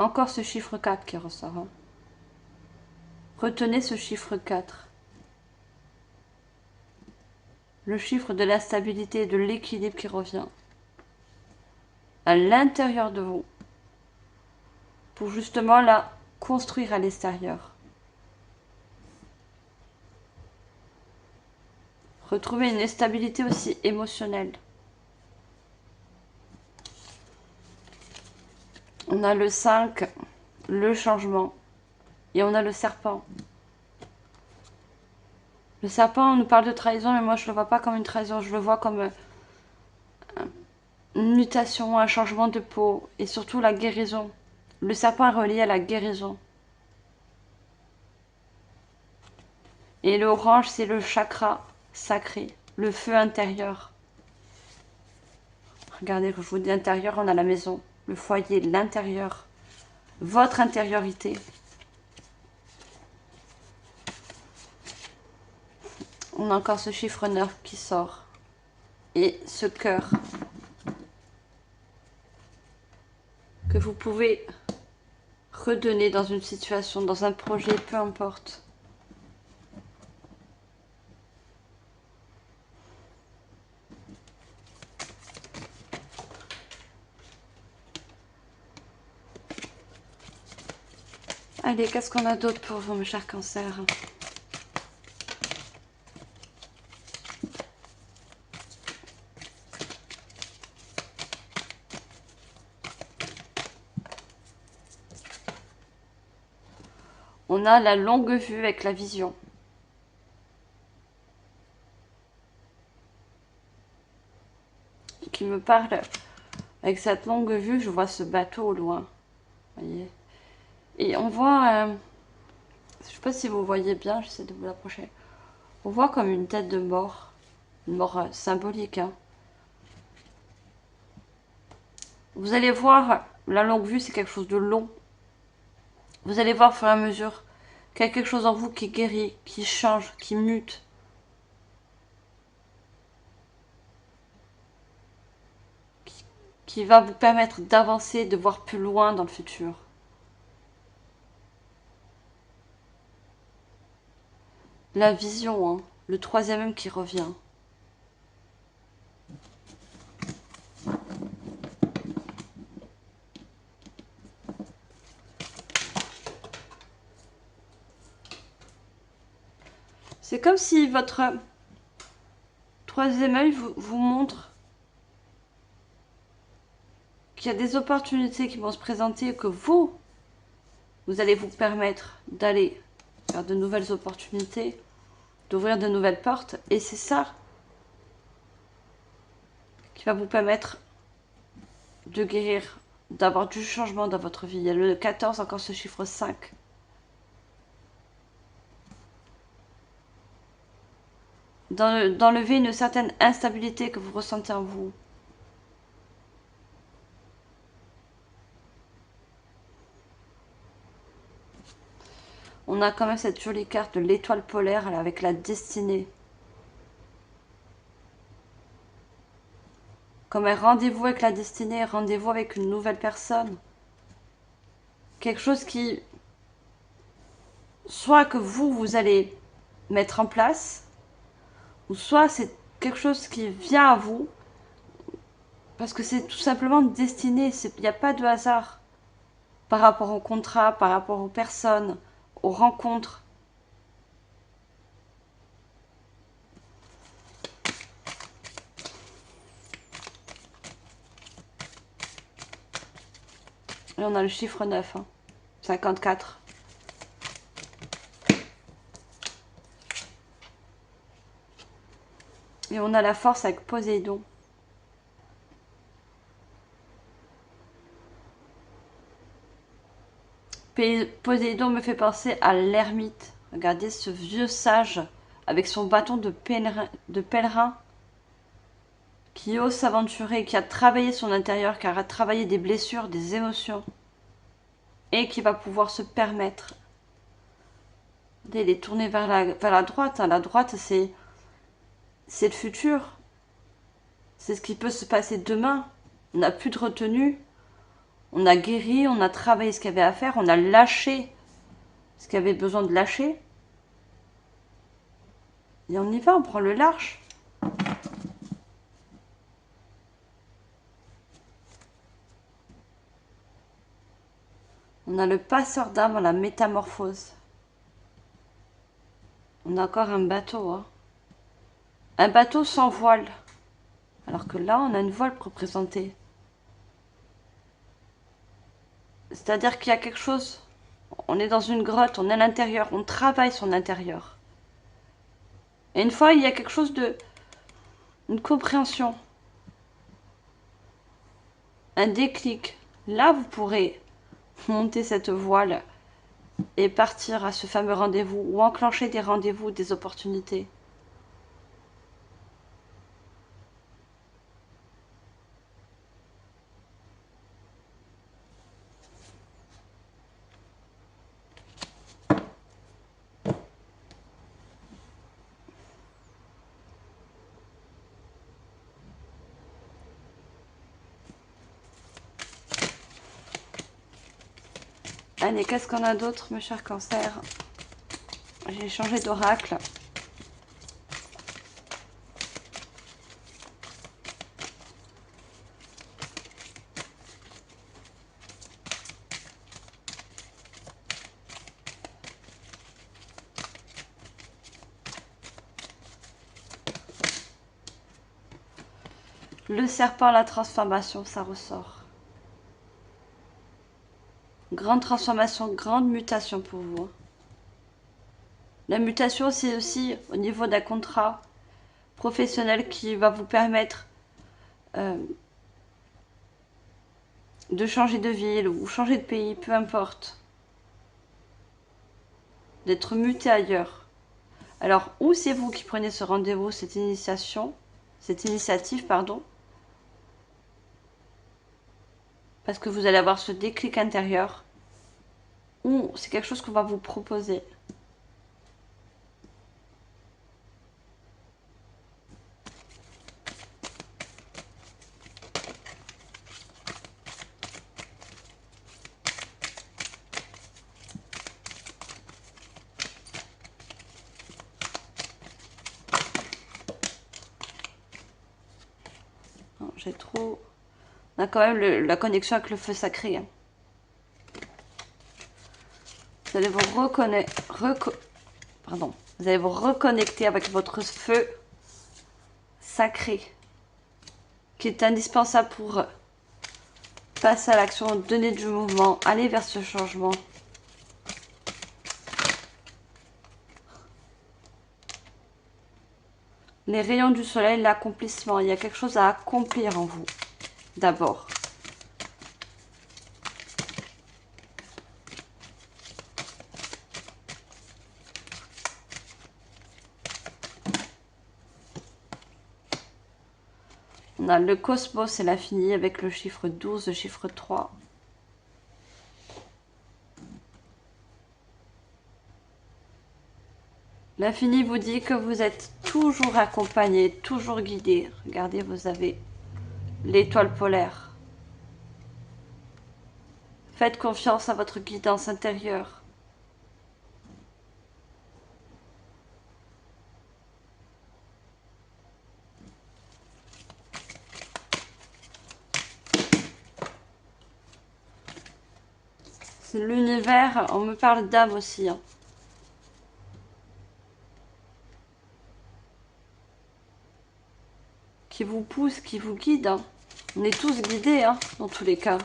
Encore ce chiffre 4 qui ressort. Hein. Retenez ce chiffre 4. Le chiffre de la stabilité et de l'équilibre qui revient à l'intérieur de vous. Pour justement la construire à l'extérieur. Retrouver une stabilité aussi émotionnelle. On a le 5, le changement. Et on a le serpent. Le serpent, on nous parle de trahison, mais moi je ne le vois pas comme une trahison. Je le vois comme une mutation, un changement de peau. Et surtout la guérison. Le serpent est relié à la guérison. Et l'orange, c'est le chakra sacré. Le feu intérieur. Regardez, quand je vous dis intérieur, on a la maison. Le foyer, l'intérieur. Votre intériorité. On a encore ce chiffre 9 qui sort. Et ce cœur. Que vous pouvez redonner dans une situation, dans un projet, peu importe. Allez, qu'est-ce qu'on a d'autre pour vous, mes chers cancers? On a la longue vue avec la vision. Qui me parle. Avec cette longue vue, je vois ce bateau au loin. Voyez. Et on voit... je sais pas si vous voyez bien, j'essaie de vous l'approcher. On voit comme une tête de mort. Une mort symbolique. Hein. Vous allez voir, la longue vue, c'est quelque chose de long. Vous allez voir au fur et à mesure qu'il y a quelque chose en vous qui guérit, qui change, qui mute. Qui va vous permettre d'avancer, de voir plus loin dans le futur. La vision, hein, le troisième homme qui revient. C'est comme si votre troisième œil vous montre qu'il y a des opportunités qui vont se présenter et que vous allez vous permettre d'aller vers de nouvelles opportunités, d'ouvrir de nouvelles portes. Et c'est ça qui va vous permettre de guérir, d'avoir du changement dans votre vie. Il y a le 14, encore ce chiffre 5. D'enlever une certaine instabilité que vous ressentez en vous. On a quand même cette jolie carte de l'étoile polaire avec la destinée. Comme un rendez-vous avec la destinée, rendez-vous avec une nouvelle personne. Quelque chose qui... Soit que vous allez mettre en place, ou soit c'est quelque chose qui vient à vous, parce que c'est tout simplement destiné, il n'y a pas de hasard par rapport au contrat, par rapport aux personnes, aux rencontres. Et on a le chiffre 9, hein, 54. Et on a la force avec Poséidon. Poséidon me fait penser à l'ermite. Regardez ce vieux sage avec son bâton de pèlerin qui ose s'aventurer, qui a travaillé son intérieur, qui a travaillé des blessures, des émotions et qui va pouvoir se permettre d'aller tourner vers la droite. La droite, c'est le futur. C'est ce qui peut se passer demain. On n'a plus de retenue. On a guéri, on a travaillé ce qu'il y avait à faire, on a lâché ce qu'il y avait besoin de lâcher. Et on y va, on prend le large. On a le passeur d'âme à la métamorphose. On a encore un bateau. Hein. Un bateau sans voile. Alors que là, on a une voile représentée. C'est-à-dire qu'il y a quelque chose. On est dans une grotte, on est à l'intérieur, on travaille son intérieur. Et une fois, il y a quelque chose de... une compréhension. Un déclic. Là, vous pourrez monter cette voile et partir à ce fameux rendez-vous ou enclencher des rendez-vous, des opportunités. Allez, qu'est-ce qu'on a d'autre, mes chers cancers? J'ai changé d'oracle. Le serpent, la transformation, ça ressort. Grande transformation, grande mutation pour vous. La mutation, c'est aussi au niveau d'un contrat professionnel qui va vous permettre de changer de ville ou changer de pays, peu importe. D'être muté ailleurs. Alors, ou c'est vous qui prenez ce rendez-vous, cette initiative, pardon, parce que vous allez avoir ce déclic intérieur, ou c'est quelque chose qu'on va vous proposer. J'ai trop... On a quand même la connexion avec le feu sacré. Hein. Vous allez vous Vous allez vous reconnecter avec votre feu sacré, qui est indispensable pour passer à l'action, donner du mouvement, aller vers ce changement. Les rayons du soleil, l'accomplissement. Il y a quelque chose à accomplir en vous, d'abord. On a le cosmos et l'infini avec le chiffre 12, le chiffre 3. L'infini vous dit que vous êtes toujours accompagné, toujours guidé. Regardez, vous avez l'étoile polaire. Faites confiance à votre guidance intérieure. C'est l'univers, on me parle d'âme aussi. Hein. Qui vous pousse, qui vous guide. Hein. On est tous guidés, hein, dans tous les cas.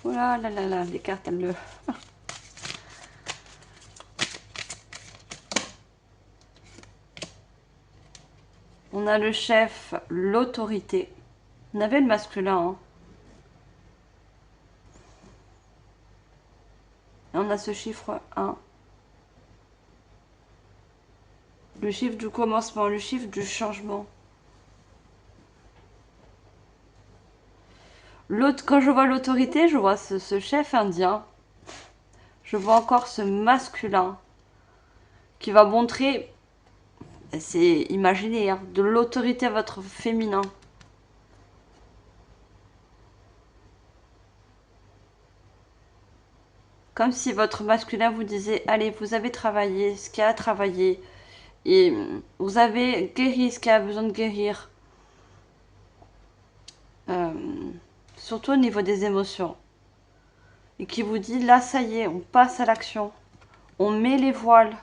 Oh là là là là, les cartes, elles le... On a le chef, l'autorité. On avait le masculin. Hein. Et on a ce chiffre 1. Le chiffre du commencement, le chiffre du changement. Quand je vois l'autorité, je vois ce chef indien. Je vois encore ce masculin qui va montrer, c'est imaginer, hein, de l'autorité à votre féminin. Comme si votre masculin vous disait, allez, vous avez travaillé ce qu'il y a à travailler. Et vous avez guéri ce qu'il y a besoin de guérir. Surtout au niveau des émotions. Et qui vous dit, là, ça y est, on passe à l'action. On met les voiles.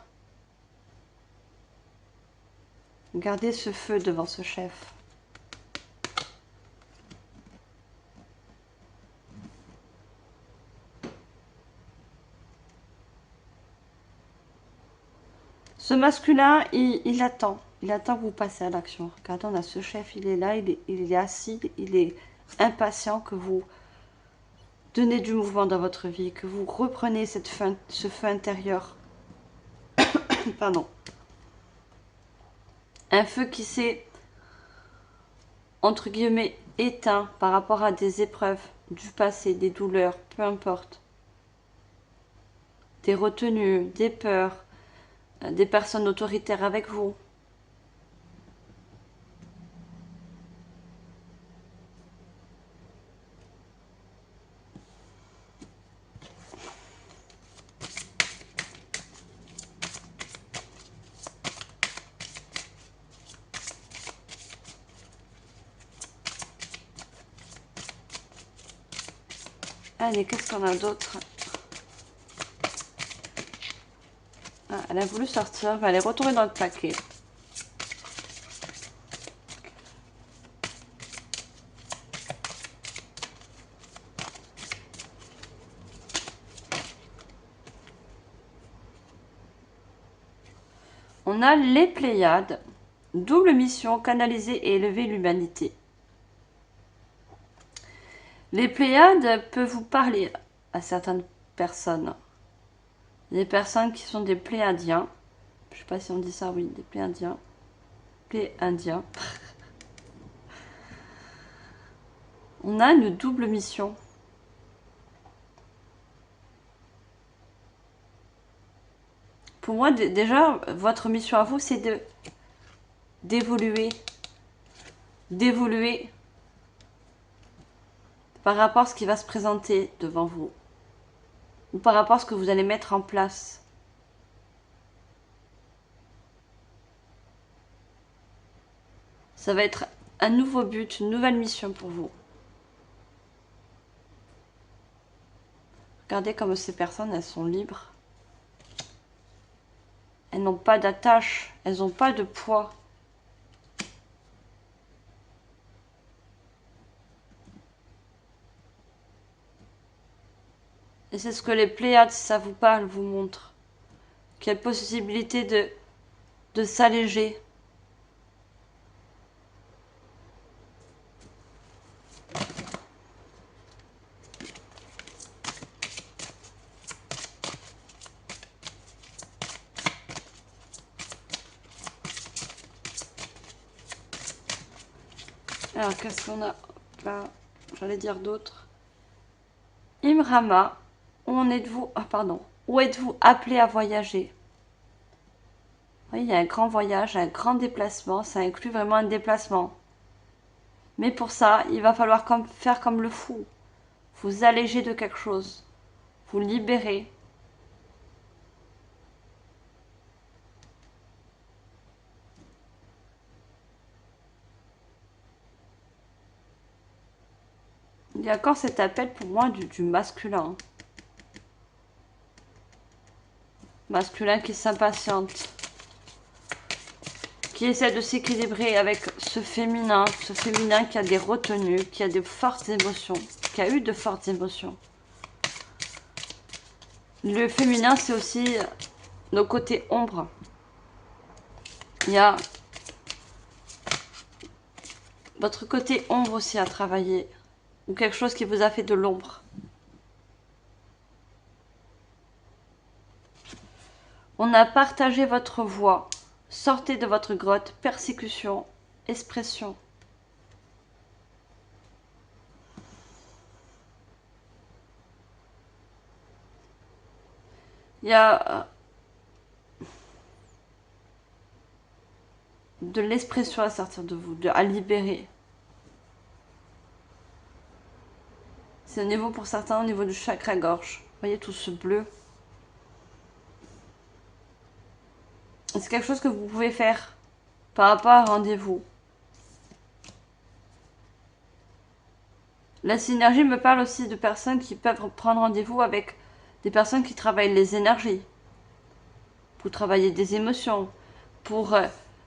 Gardez ce feu devant ce chef. Ce masculin, il attend. Il attend que vous passiez à l'action. Regardez, on a ce chef, il est là, il est assis, il est impatient que vous donnez du mouvement dans votre vie, que vous reprenez ce feu intérieur. Pardon. Un feu qui s'est, entre guillemets, éteint par rapport à des épreuves du passé, des douleurs, peu importe. Des retenues, des peurs, des personnes autoritaires avec vous. Allez, qu'est-ce qu'on a d'autre? Ah, elle a voulu sortir, elle va aller retourner dans le paquet. On a les Pléiades. Double mission, canaliser et élever l'humanité. Les Pléiades peuvent vous parler à certaines personnes. Des personnes qui sont des Pléiadiens. Je sais pas si on dit ça, oui, des Pléiadiens. Pléiadiens. On a une double mission. Pour moi, déjà, votre mission à vous, c'est d'évoluer. D'évoluer par rapport à ce qui va se présenter devant vous. Ou par rapport à ce que vous allez mettre en place. Ça va être un nouveau but, une nouvelle mission pour vous. Regardez comme ces personnes, elles sont libres. Elles n'ont pas d'attache, elles n'ont pas de poids. Et c'est ce que les Pléiades, si ça vous parle, vous montrent. Qu'il y a possibilité de s'alléger. Alors, qu'est-ce qu'on a là? J'allais dire d'autres. Imrama, où en êtes-vous? Ah, pardon. Où êtes-vous appelé à voyager? Oui, il y a un grand voyage, un grand déplacement. Ça inclut vraiment un déplacement. Mais pour ça, il va falloir faire comme le fou. Vous alléger de quelque chose. Vous libérer. Il y a encore cet appel pour moi du masculin. Masculin qui s'impatiente. Qui essaie de s'équilibrer avec ce féminin qui a des retenues, qui a des fortes émotions, qui a eu de fortes émotions. Le féminin, c'est aussi nos côtés ombres. Il y a votre côté ombre aussi à travailler, ou quelque chose qui vous a fait de l'ombre. On a partagé votre voix. Sortez de votre grotte, persécution, expression. Il y a de l'expression à sortir de vous, à libérer. C'est au niveau pour certains, au niveau du chakra gorge. Vous voyez tout ce bleu. C'est quelque chose que vous pouvez faire par rapport à un rendez-vous. La synergie me parle aussi de personnes qui peuvent prendre rendez-vous avec des personnes qui travaillent les énergies. Pour travailler des émotions. Pour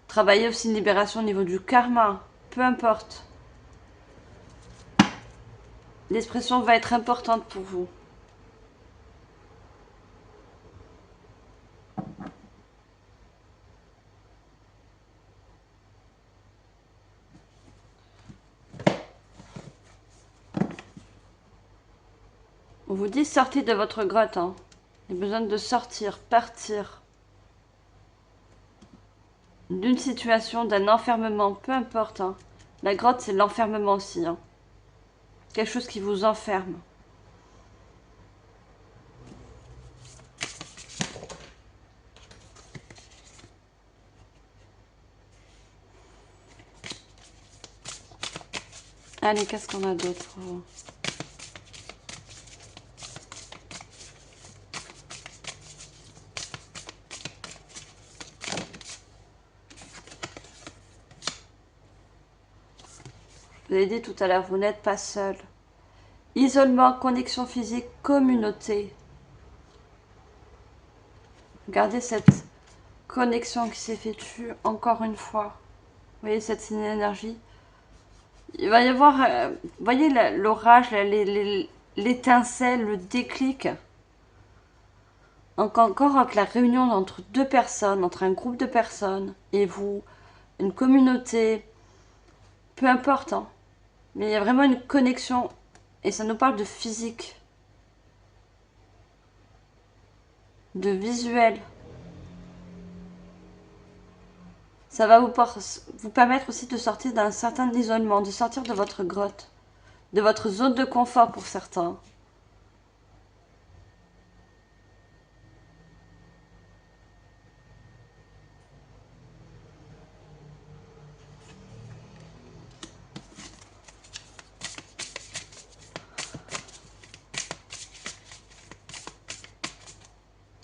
travailler aussi une libération au niveau du karma. Peu importe. L'expression va être importante pour vous. On vous dit sortez de votre grotte. Hein. Il y a besoin de sortir, partir. D'une situation, d'un enfermement, peu importe. Hein. La grotte, c'est l'enfermement aussi. Hein. Quelque chose qui vous enferme. Allez, qu'est-ce qu'on a d'autre? Je vous ai dit tout à l'heure, vous n'êtes pas seul. Isolement, connexion physique, communauté. Regardez cette connexion qui s'effectue encore une fois. Vous voyez cette énergie? Il va y avoir, vous voyez l'orage, l'étincelle, le déclic. Encore avec la réunion entre deux personnes, entre un groupe de personnes et vous, une communauté, peu importe, hein. Mais il y a vraiment une connexion et ça nous parle de physique, de visuel. Ça va vous permettre aussi de sortir d'un certain isolement, de sortir de votre grotte, de votre zone de confort pour certains.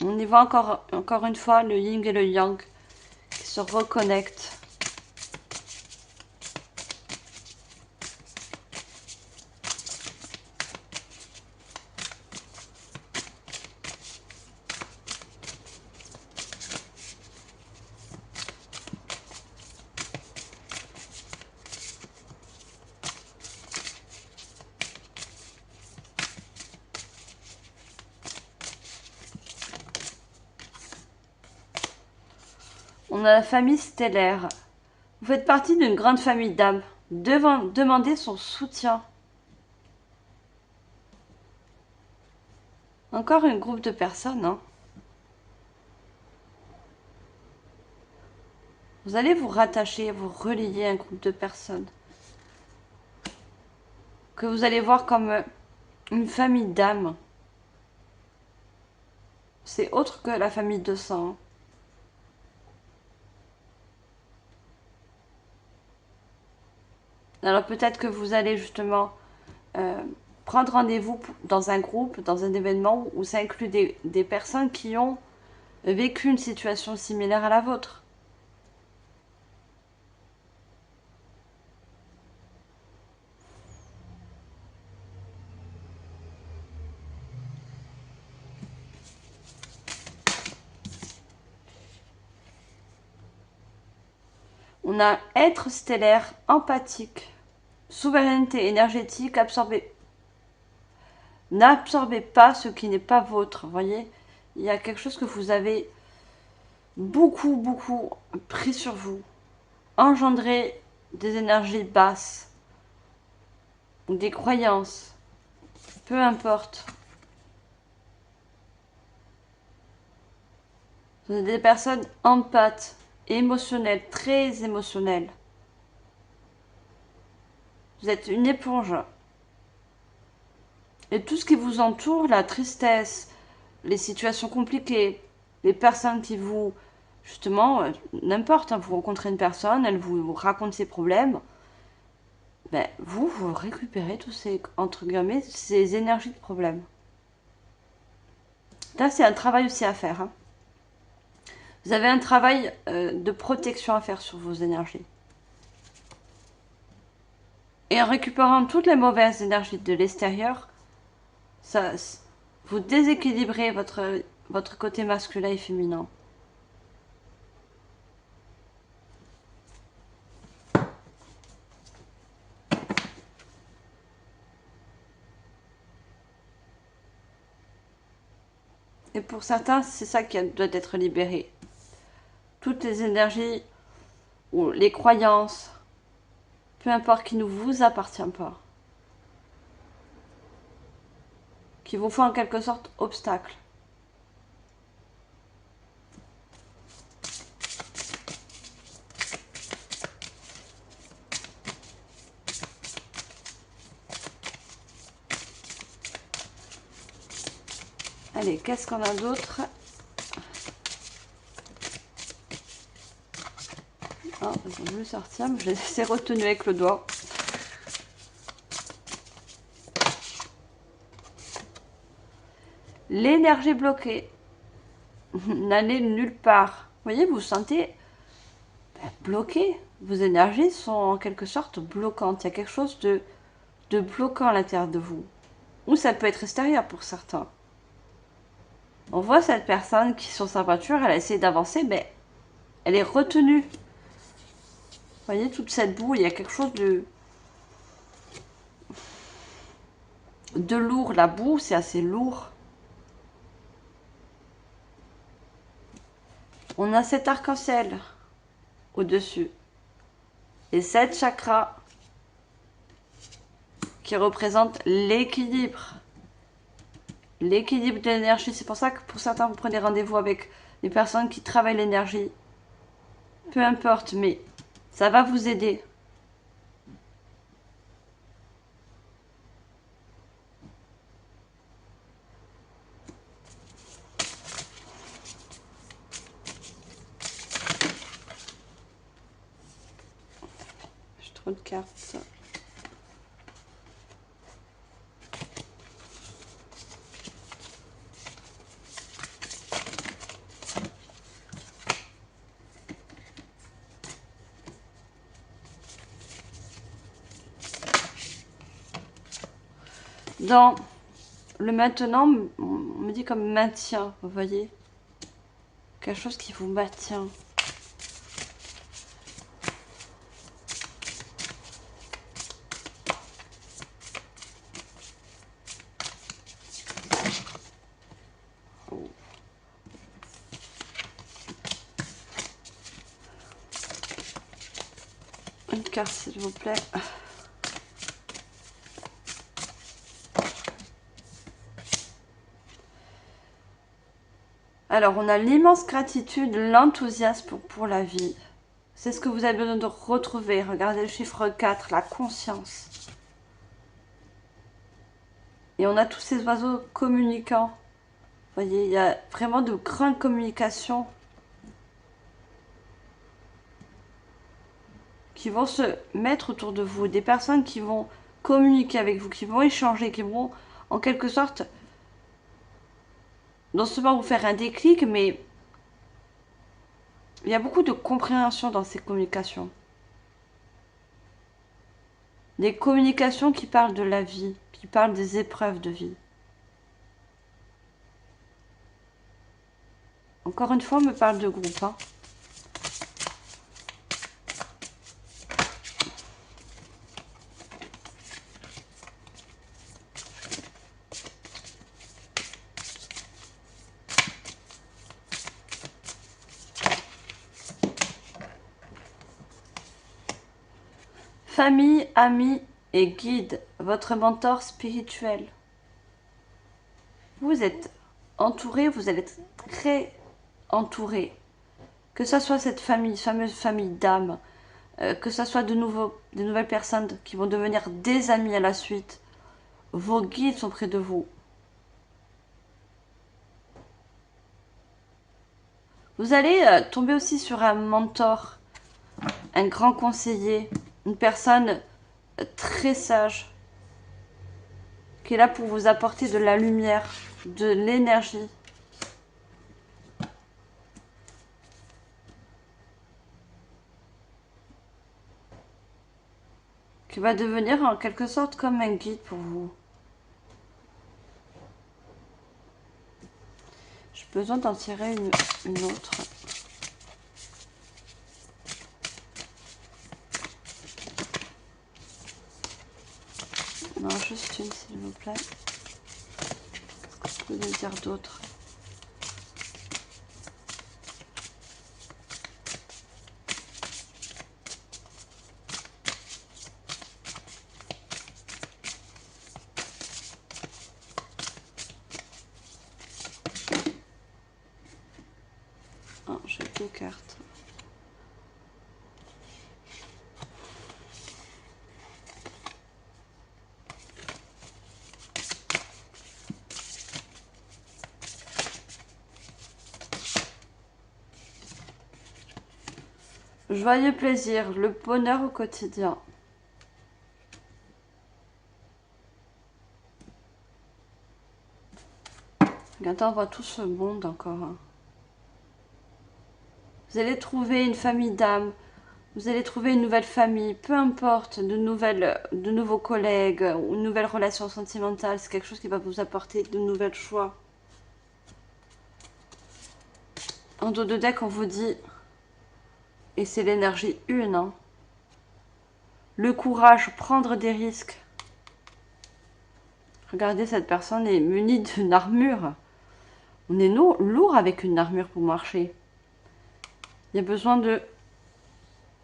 On y voit encore une fois le yin et le yang qui se reconnectent. On a la famille stellaire. Vous faites partie d'une grande famille d'âmes. Demandez son soutien. Encore un groupe de personnes, hein. Vous allez vous rattacher, vous relier à un groupe de personnes. Que vous allez voir comme une famille d'âmes. C'est autre que la famille de sang, hein. Alors peut-être que vous allez justement prendre rendez-vous dans un groupe, dans un événement où ça inclut des personnes qui ont vécu une situation similaire à la vôtre. On a être stellaire, empathique, souveraineté énergétique, n'absorbez pas ce qui n'est pas vôtre. Vous voyez, il y a quelque chose que vous avez beaucoup pris sur vous. Engendré des énergies basses ou des croyances, peu importe. Vous êtes des personnes empathes, émotionnelles, très émotionnelles. Vous êtes une éponge. Et tout ce qui vous entoure, la tristesse, les situations compliquées, les personnes qui vous... Justement, n'importe, hein, vous rencontrez une personne, elle vous raconte ses problèmes. Ben, vous récupérez tous ces, entre guillemets, ces énergies de problème. Là, c'est un travail aussi à faire, hein. Vous avez un travail de protection à faire sur vos énergies. Et en récupérant toutes les mauvaises énergies de l'extérieur, ça, vous déséquilibrez votre côté masculin et féminin. Et pour certains, c'est ça qui doit être libéré. Toutes les énergies ou les croyances, peu importe, qui ne vous appartiennent pas, qui vous font en quelque sorte obstacle. Allez, qu'est-ce qu'on a d'autre? Ah, je vais le sortir, mais je les ai retenus avec le doigt. L'énergie bloquée. N'allez nulle part. Vous voyez, vous vous sentez bloqué. Vos énergies sont en quelque sorte bloquantes. Il y a quelque chose de bloquant à l'intérieur de vous. Ou ça peut être extérieur pour certains. On voit cette personne qui, sur sa voiture, elle a essayé d'avancer, mais elle est retenue. Vous voyez, toute cette boue, il y a quelque chose de lourd. La boue, c'est assez lourd. On a cet arc-en-ciel au-dessus. Et 7 chakras qui représentent l'équilibre. L'équilibre de l'énergie. C'est pour ça que pour certains, vous prenez rendez-vous avec des personnes qui travaillent l'énergie. Peu importe, mais ça va vous aider. J'ai trop de cartes. Dans le maintenant, on me dit comme maintien, vous voyez? Quelque chose qui vous maintient. Une carte, s'il vous plaît. Alors, on a l'immense gratitude, l'enthousiasme pour la vie. C'est ce que vous avez besoin de retrouver. Regardez le chiffre 4, la conscience. Et on a tous ces oiseaux communicants. Vous voyez, il y a vraiment de grandes communications qui vont se mettre autour de vous. Des personnes qui vont communiquer avec vous, qui vont échanger, qui vont en quelque sorte non seulement vous faire un déclic, mais il y a beaucoup de compréhension dans ces communications. Des communications qui parlent de la vie, qui parlent des épreuves de vie. Encore une fois, on me parle de groupe. Hein. Famille, amis et guide, votre mentor spirituel. Vous êtes entouré, vous allez être très entouré. Que ce soit cette famille, fameuse famille d'âmes, que ce soit de nouvelles personnes qui vont devenir des amis à la suite, vos guides sont près de vous. Vous allez tomber aussi sur un mentor, un grand conseiller, une personne très sage, qui est là pour vous apporter de la lumière, de l'énergie. Qui va devenir en quelque sorte comme un guide pour vous. J'ai besoin d'en tirer une autre. Non, juste une, s'il vous plaît. Qu'est-ce que je peux dire d'autre? Oh, j'ai deux cartes. Joyeux plaisir, le bonheur au quotidien. Regardez, on voit tout ce monde encore. Hein. Vous allez trouver une famille d'âmes, Vous allez trouver une nouvelle famille, peu importe, de nouveaux collègues ou une nouvelle relation sentimentale. C'est quelque chose qui va vous apporter de nouvelles choix. En dos de deck, on vous dit, et c'est l'énergie 1, hein, le courage, prendre des risques. Regardez, cette personne est munie d'une armure. On est lourd avec une armure pour marcher. Il y a besoin de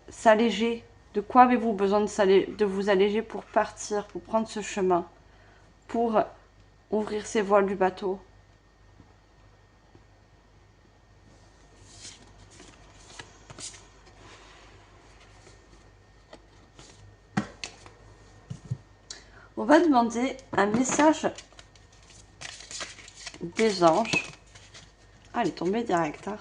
s'alléger. De quoi avez-vous besoin de vous alléger pour partir, pour prendre ce chemin, pour ouvrir ses voiles du bateau? On va demander un message des anges. Ah, elle est tombée direct. Hein.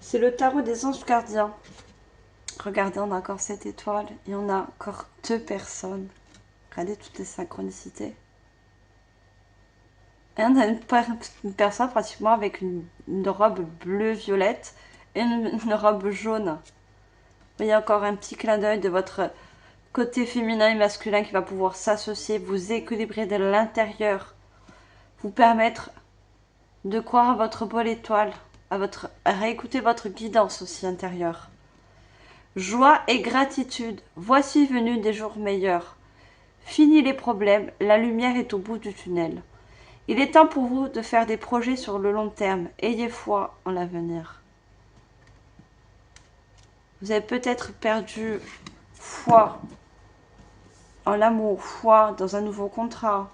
C'est le tarot des anges gardiens. Regardez, on a encore 7 étoiles et on a encore 2 personnes. Regardez toutes les synchronicités. Et on a une personne pratiquement avec une robe bleu-violette et une robe jaune. Il y a encore un petit clin d'œil de votre côté féminin et masculin qui va pouvoir s'associer, vous équilibrer de l'intérieur, vous permettre de croire à votre belle étoile, à réécouter votre guidance aussi intérieure. Joie et gratitude, voici venu des jours meilleurs. Fini les problèmes, la lumière est au bout du tunnel. Il est temps pour vous de faire des projets sur le long terme. Ayez foi en l'avenir. Vous avez peut-être perdu foi en l'amour, foi dans un nouveau contrat.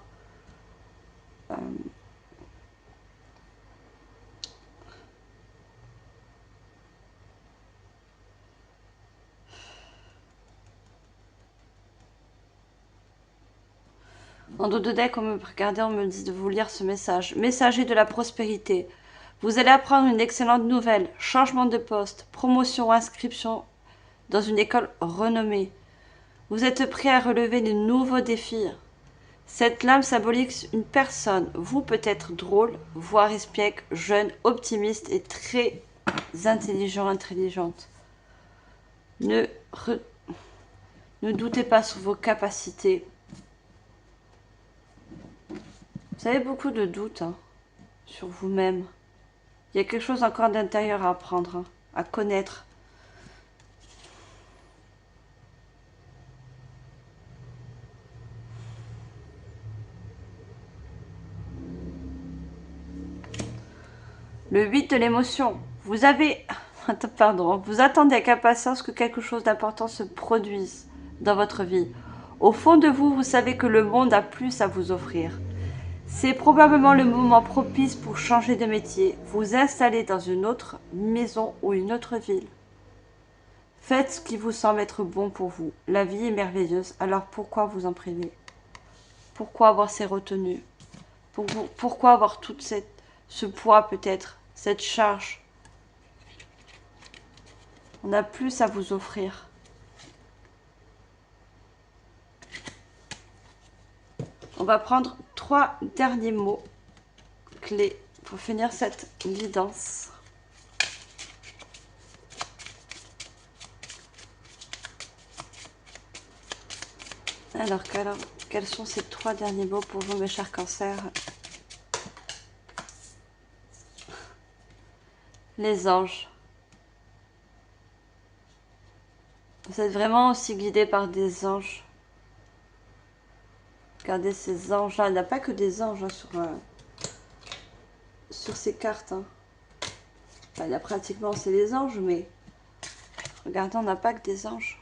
En dos de deck, on me regardait, on me dit de vous lire ce message. Messager de la prospérité. Vous allez apprendre une excellente nouvelle. Changement de poste, promotion, inscription dans une école renommée. Vous êtes prêt à relever de nouveaux défis. Cette lame symbolise une personne, vous peut-être drôle, voire espiègle, jeune, optimiste et très intelligente. Ne doutez pas sur vos capacités. Vous avez beaucoup de doutes hein, sur vous-même. Il y a quelque chose encore d'intérieur à apprendre, hein, à connaître. Le 8 de l'émotion. Vous avez... Pardon. Vous attendez avec impatience que quelque chose d'important se produise dans votre vie. Au fond de vous, vous savez que le monde a plus à vous offrir. C'est probablement le moment propice pour changer de métier, vous installer dans une autre maison ou une autre ville. Faites ce qui vous semble être bon pour vous. La vie est merveilleuse, alors pourquoi vous en priver? Pourquoi avoir ces retenues? Pourquoi avoir tout ce poids peut-être, cette charge? On a plus à vous offrir. On va prendre 3 derniers mots clés pour finir cette guidance. Alors, quels sont ces 3 derniers mots pour vous, mes chers cancers? Les anges. Vous êtes vraiment aussi guidé par des anges. Regardez ces anges-là. Il n'y a pas que des anges hein, sur ces cartes. Hein. Enfin, il y a pratiquement, c'est les anges, mais regardez, on n'a pas que des anges.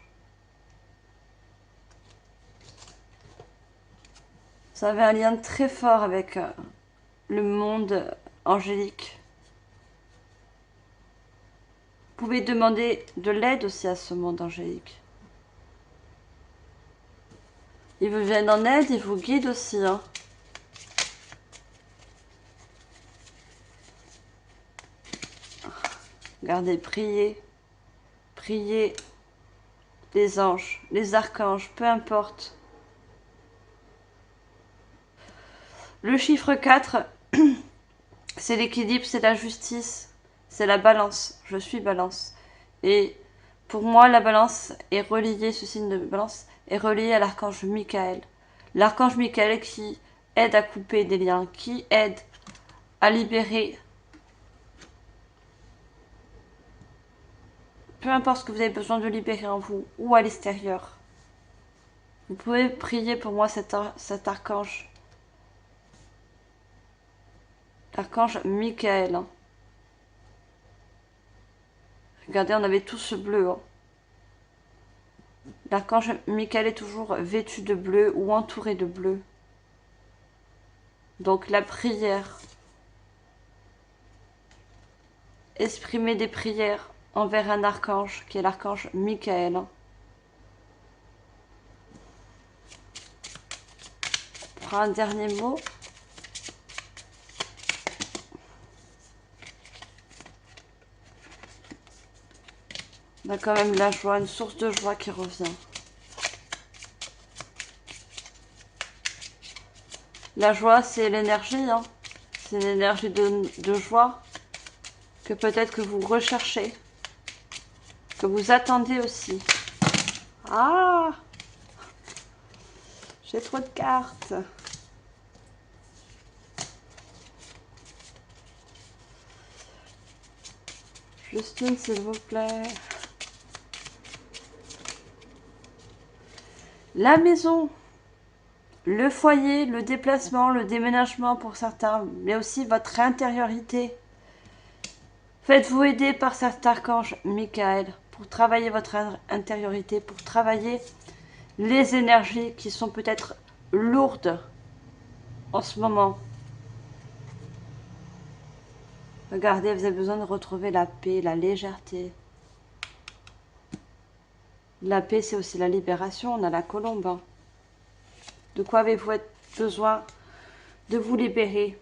Vous avez un lien très fort avec le monde angélique. Vous pouvez demander de l'aide aussi à ce monde angélique. Ils vous viennent en aide, ils vous guident aussi. Hein. Regardez, priez. Priez les anges, les archanges, peu importe. Le chiffre 4, c'est l'équilibre, c'est la justice. c'est la balance. Je suis balance. Et pour moi, la balance est reliée, ce signe de balance est relié à l'archange Michael. L'archange Michael qui aide à couper des liens, qui aide à libérer. Peu importe ce que vous avez besoin de libérer en vous ou à l'extérieur. Vous pouvez prier pour moi cet archange. L'archange Michael. Regardez, on avait tous ce bleu. L'archange Michael est toujours vêtu de bleu ou entouré de bleu. Donc la prière. Exprimer des prières envers un archange qui est l'archange Michael. On prend un dernier mot. On a quand même la joie, une source de joie qui revient. La joie, c'est l'énergie, hein. C'est l'énergie de joie que peut-être que vous recherchez, que vous attendez aussi. Ah! J'ai trop de cartes. Justine, s'il vous plaît. La maison, le foyer, le déplacement, le déménagement pour certains, mais aussi votre intériorité. Faites-vous aider par cet archange Michael pour travailler votre intériorité, pour travailler les énergies qui sont peut-être lourdes en ce moment. Regardez, vous avez besoin de retrouver la paix, la légèreté. La paix, c'est aussi la libération. On a la colombe. Hein. De quoi avez-vous besoin de vous libérer?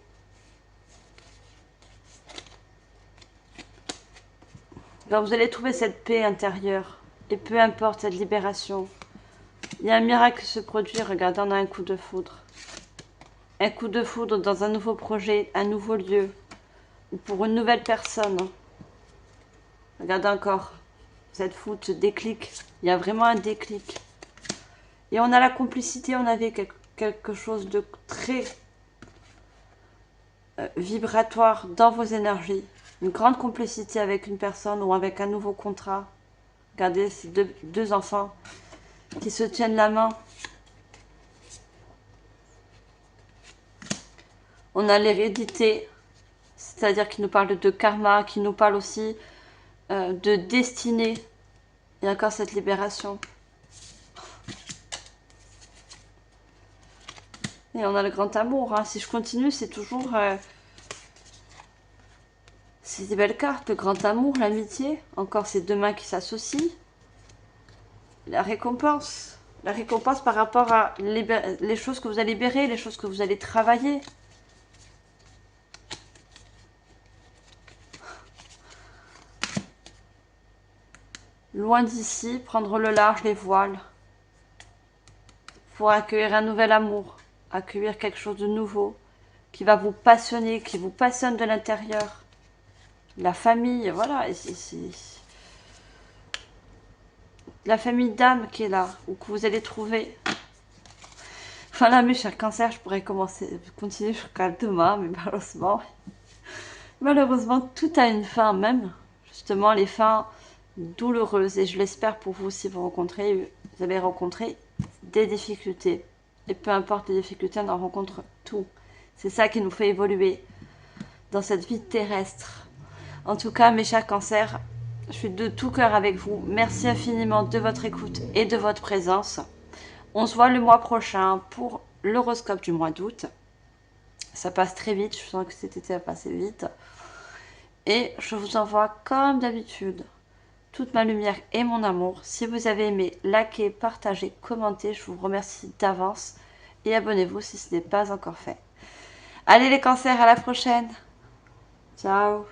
Alors vous allez trouver cette paix intérieure. Et peu importe cette libération. Il y a un miracle qui se produit. Regardez, on a un coup de foudre. Un coup de foudre dans un nouveau projet, un nouveau lieu. Ou pour une nouvelle personne. Regardez encore. Cette foudre, ce déclic. Il y a vraiment un déclic. Et on a la complicité. On avait quelque chose de très vibratoire dans vos énergies. Une grande complicité avec une personne ou avec un nouveau contrat. Regardez ces deux enfants qui se tiennent la main. On a l'hérédité, c'est-à-dire qui nous parle de karma, qui nous parle aussi de destinée. Il y a encore cette libération. Et on a le grand amour. Hein. Si je continue, c'est toujours... c'est des belles cartes. Le grand amour, l'amitié. Encore ces deux mains qui s'associent. La récompense. La récompense par rapport à les choses que vous allez libérer, les choses que vous allez travailler. Loin d'ici, prendre le large, les voiles. Pour accueillir un nouvel amour. Accueillir quelque chose de nouveau. Qui va vous passionner, qui vous passionne de l'intérieur. La famille, voilà. C'est la famille d'âme qui est là. Ou que vous allez trouver. Voilà, mes chers cancers, je pourrais continuer jusqu'à demain. Mais malheureusement, tout a une fin même. Justement, les fins douloureuses. Et je l'espère pour vous si vous avez rencontré des difficultés. Et peu importe les difficultés, on en rencontre tout. C'est ça qui nous fait évoluer dans cette vie terrestre. En tout cas, mes chers cancers, je suis de tout cœur avec vous. Merci infiniment de votre écoute et de votre présence. On se voit le mois prochain pour l'horoscope du mois d'août. Ça passe très vite, je sens que cet été a passé vite. Et je vous envoie comme d'habitude toute ma lumière et mon amour. Si vous avez aimé, likez, partagez, commentez. Je vous remercie d'avance. Et abonnez-vous si ce n'est pas encore fait. Allez les cancers, à la prochaine. Ciao.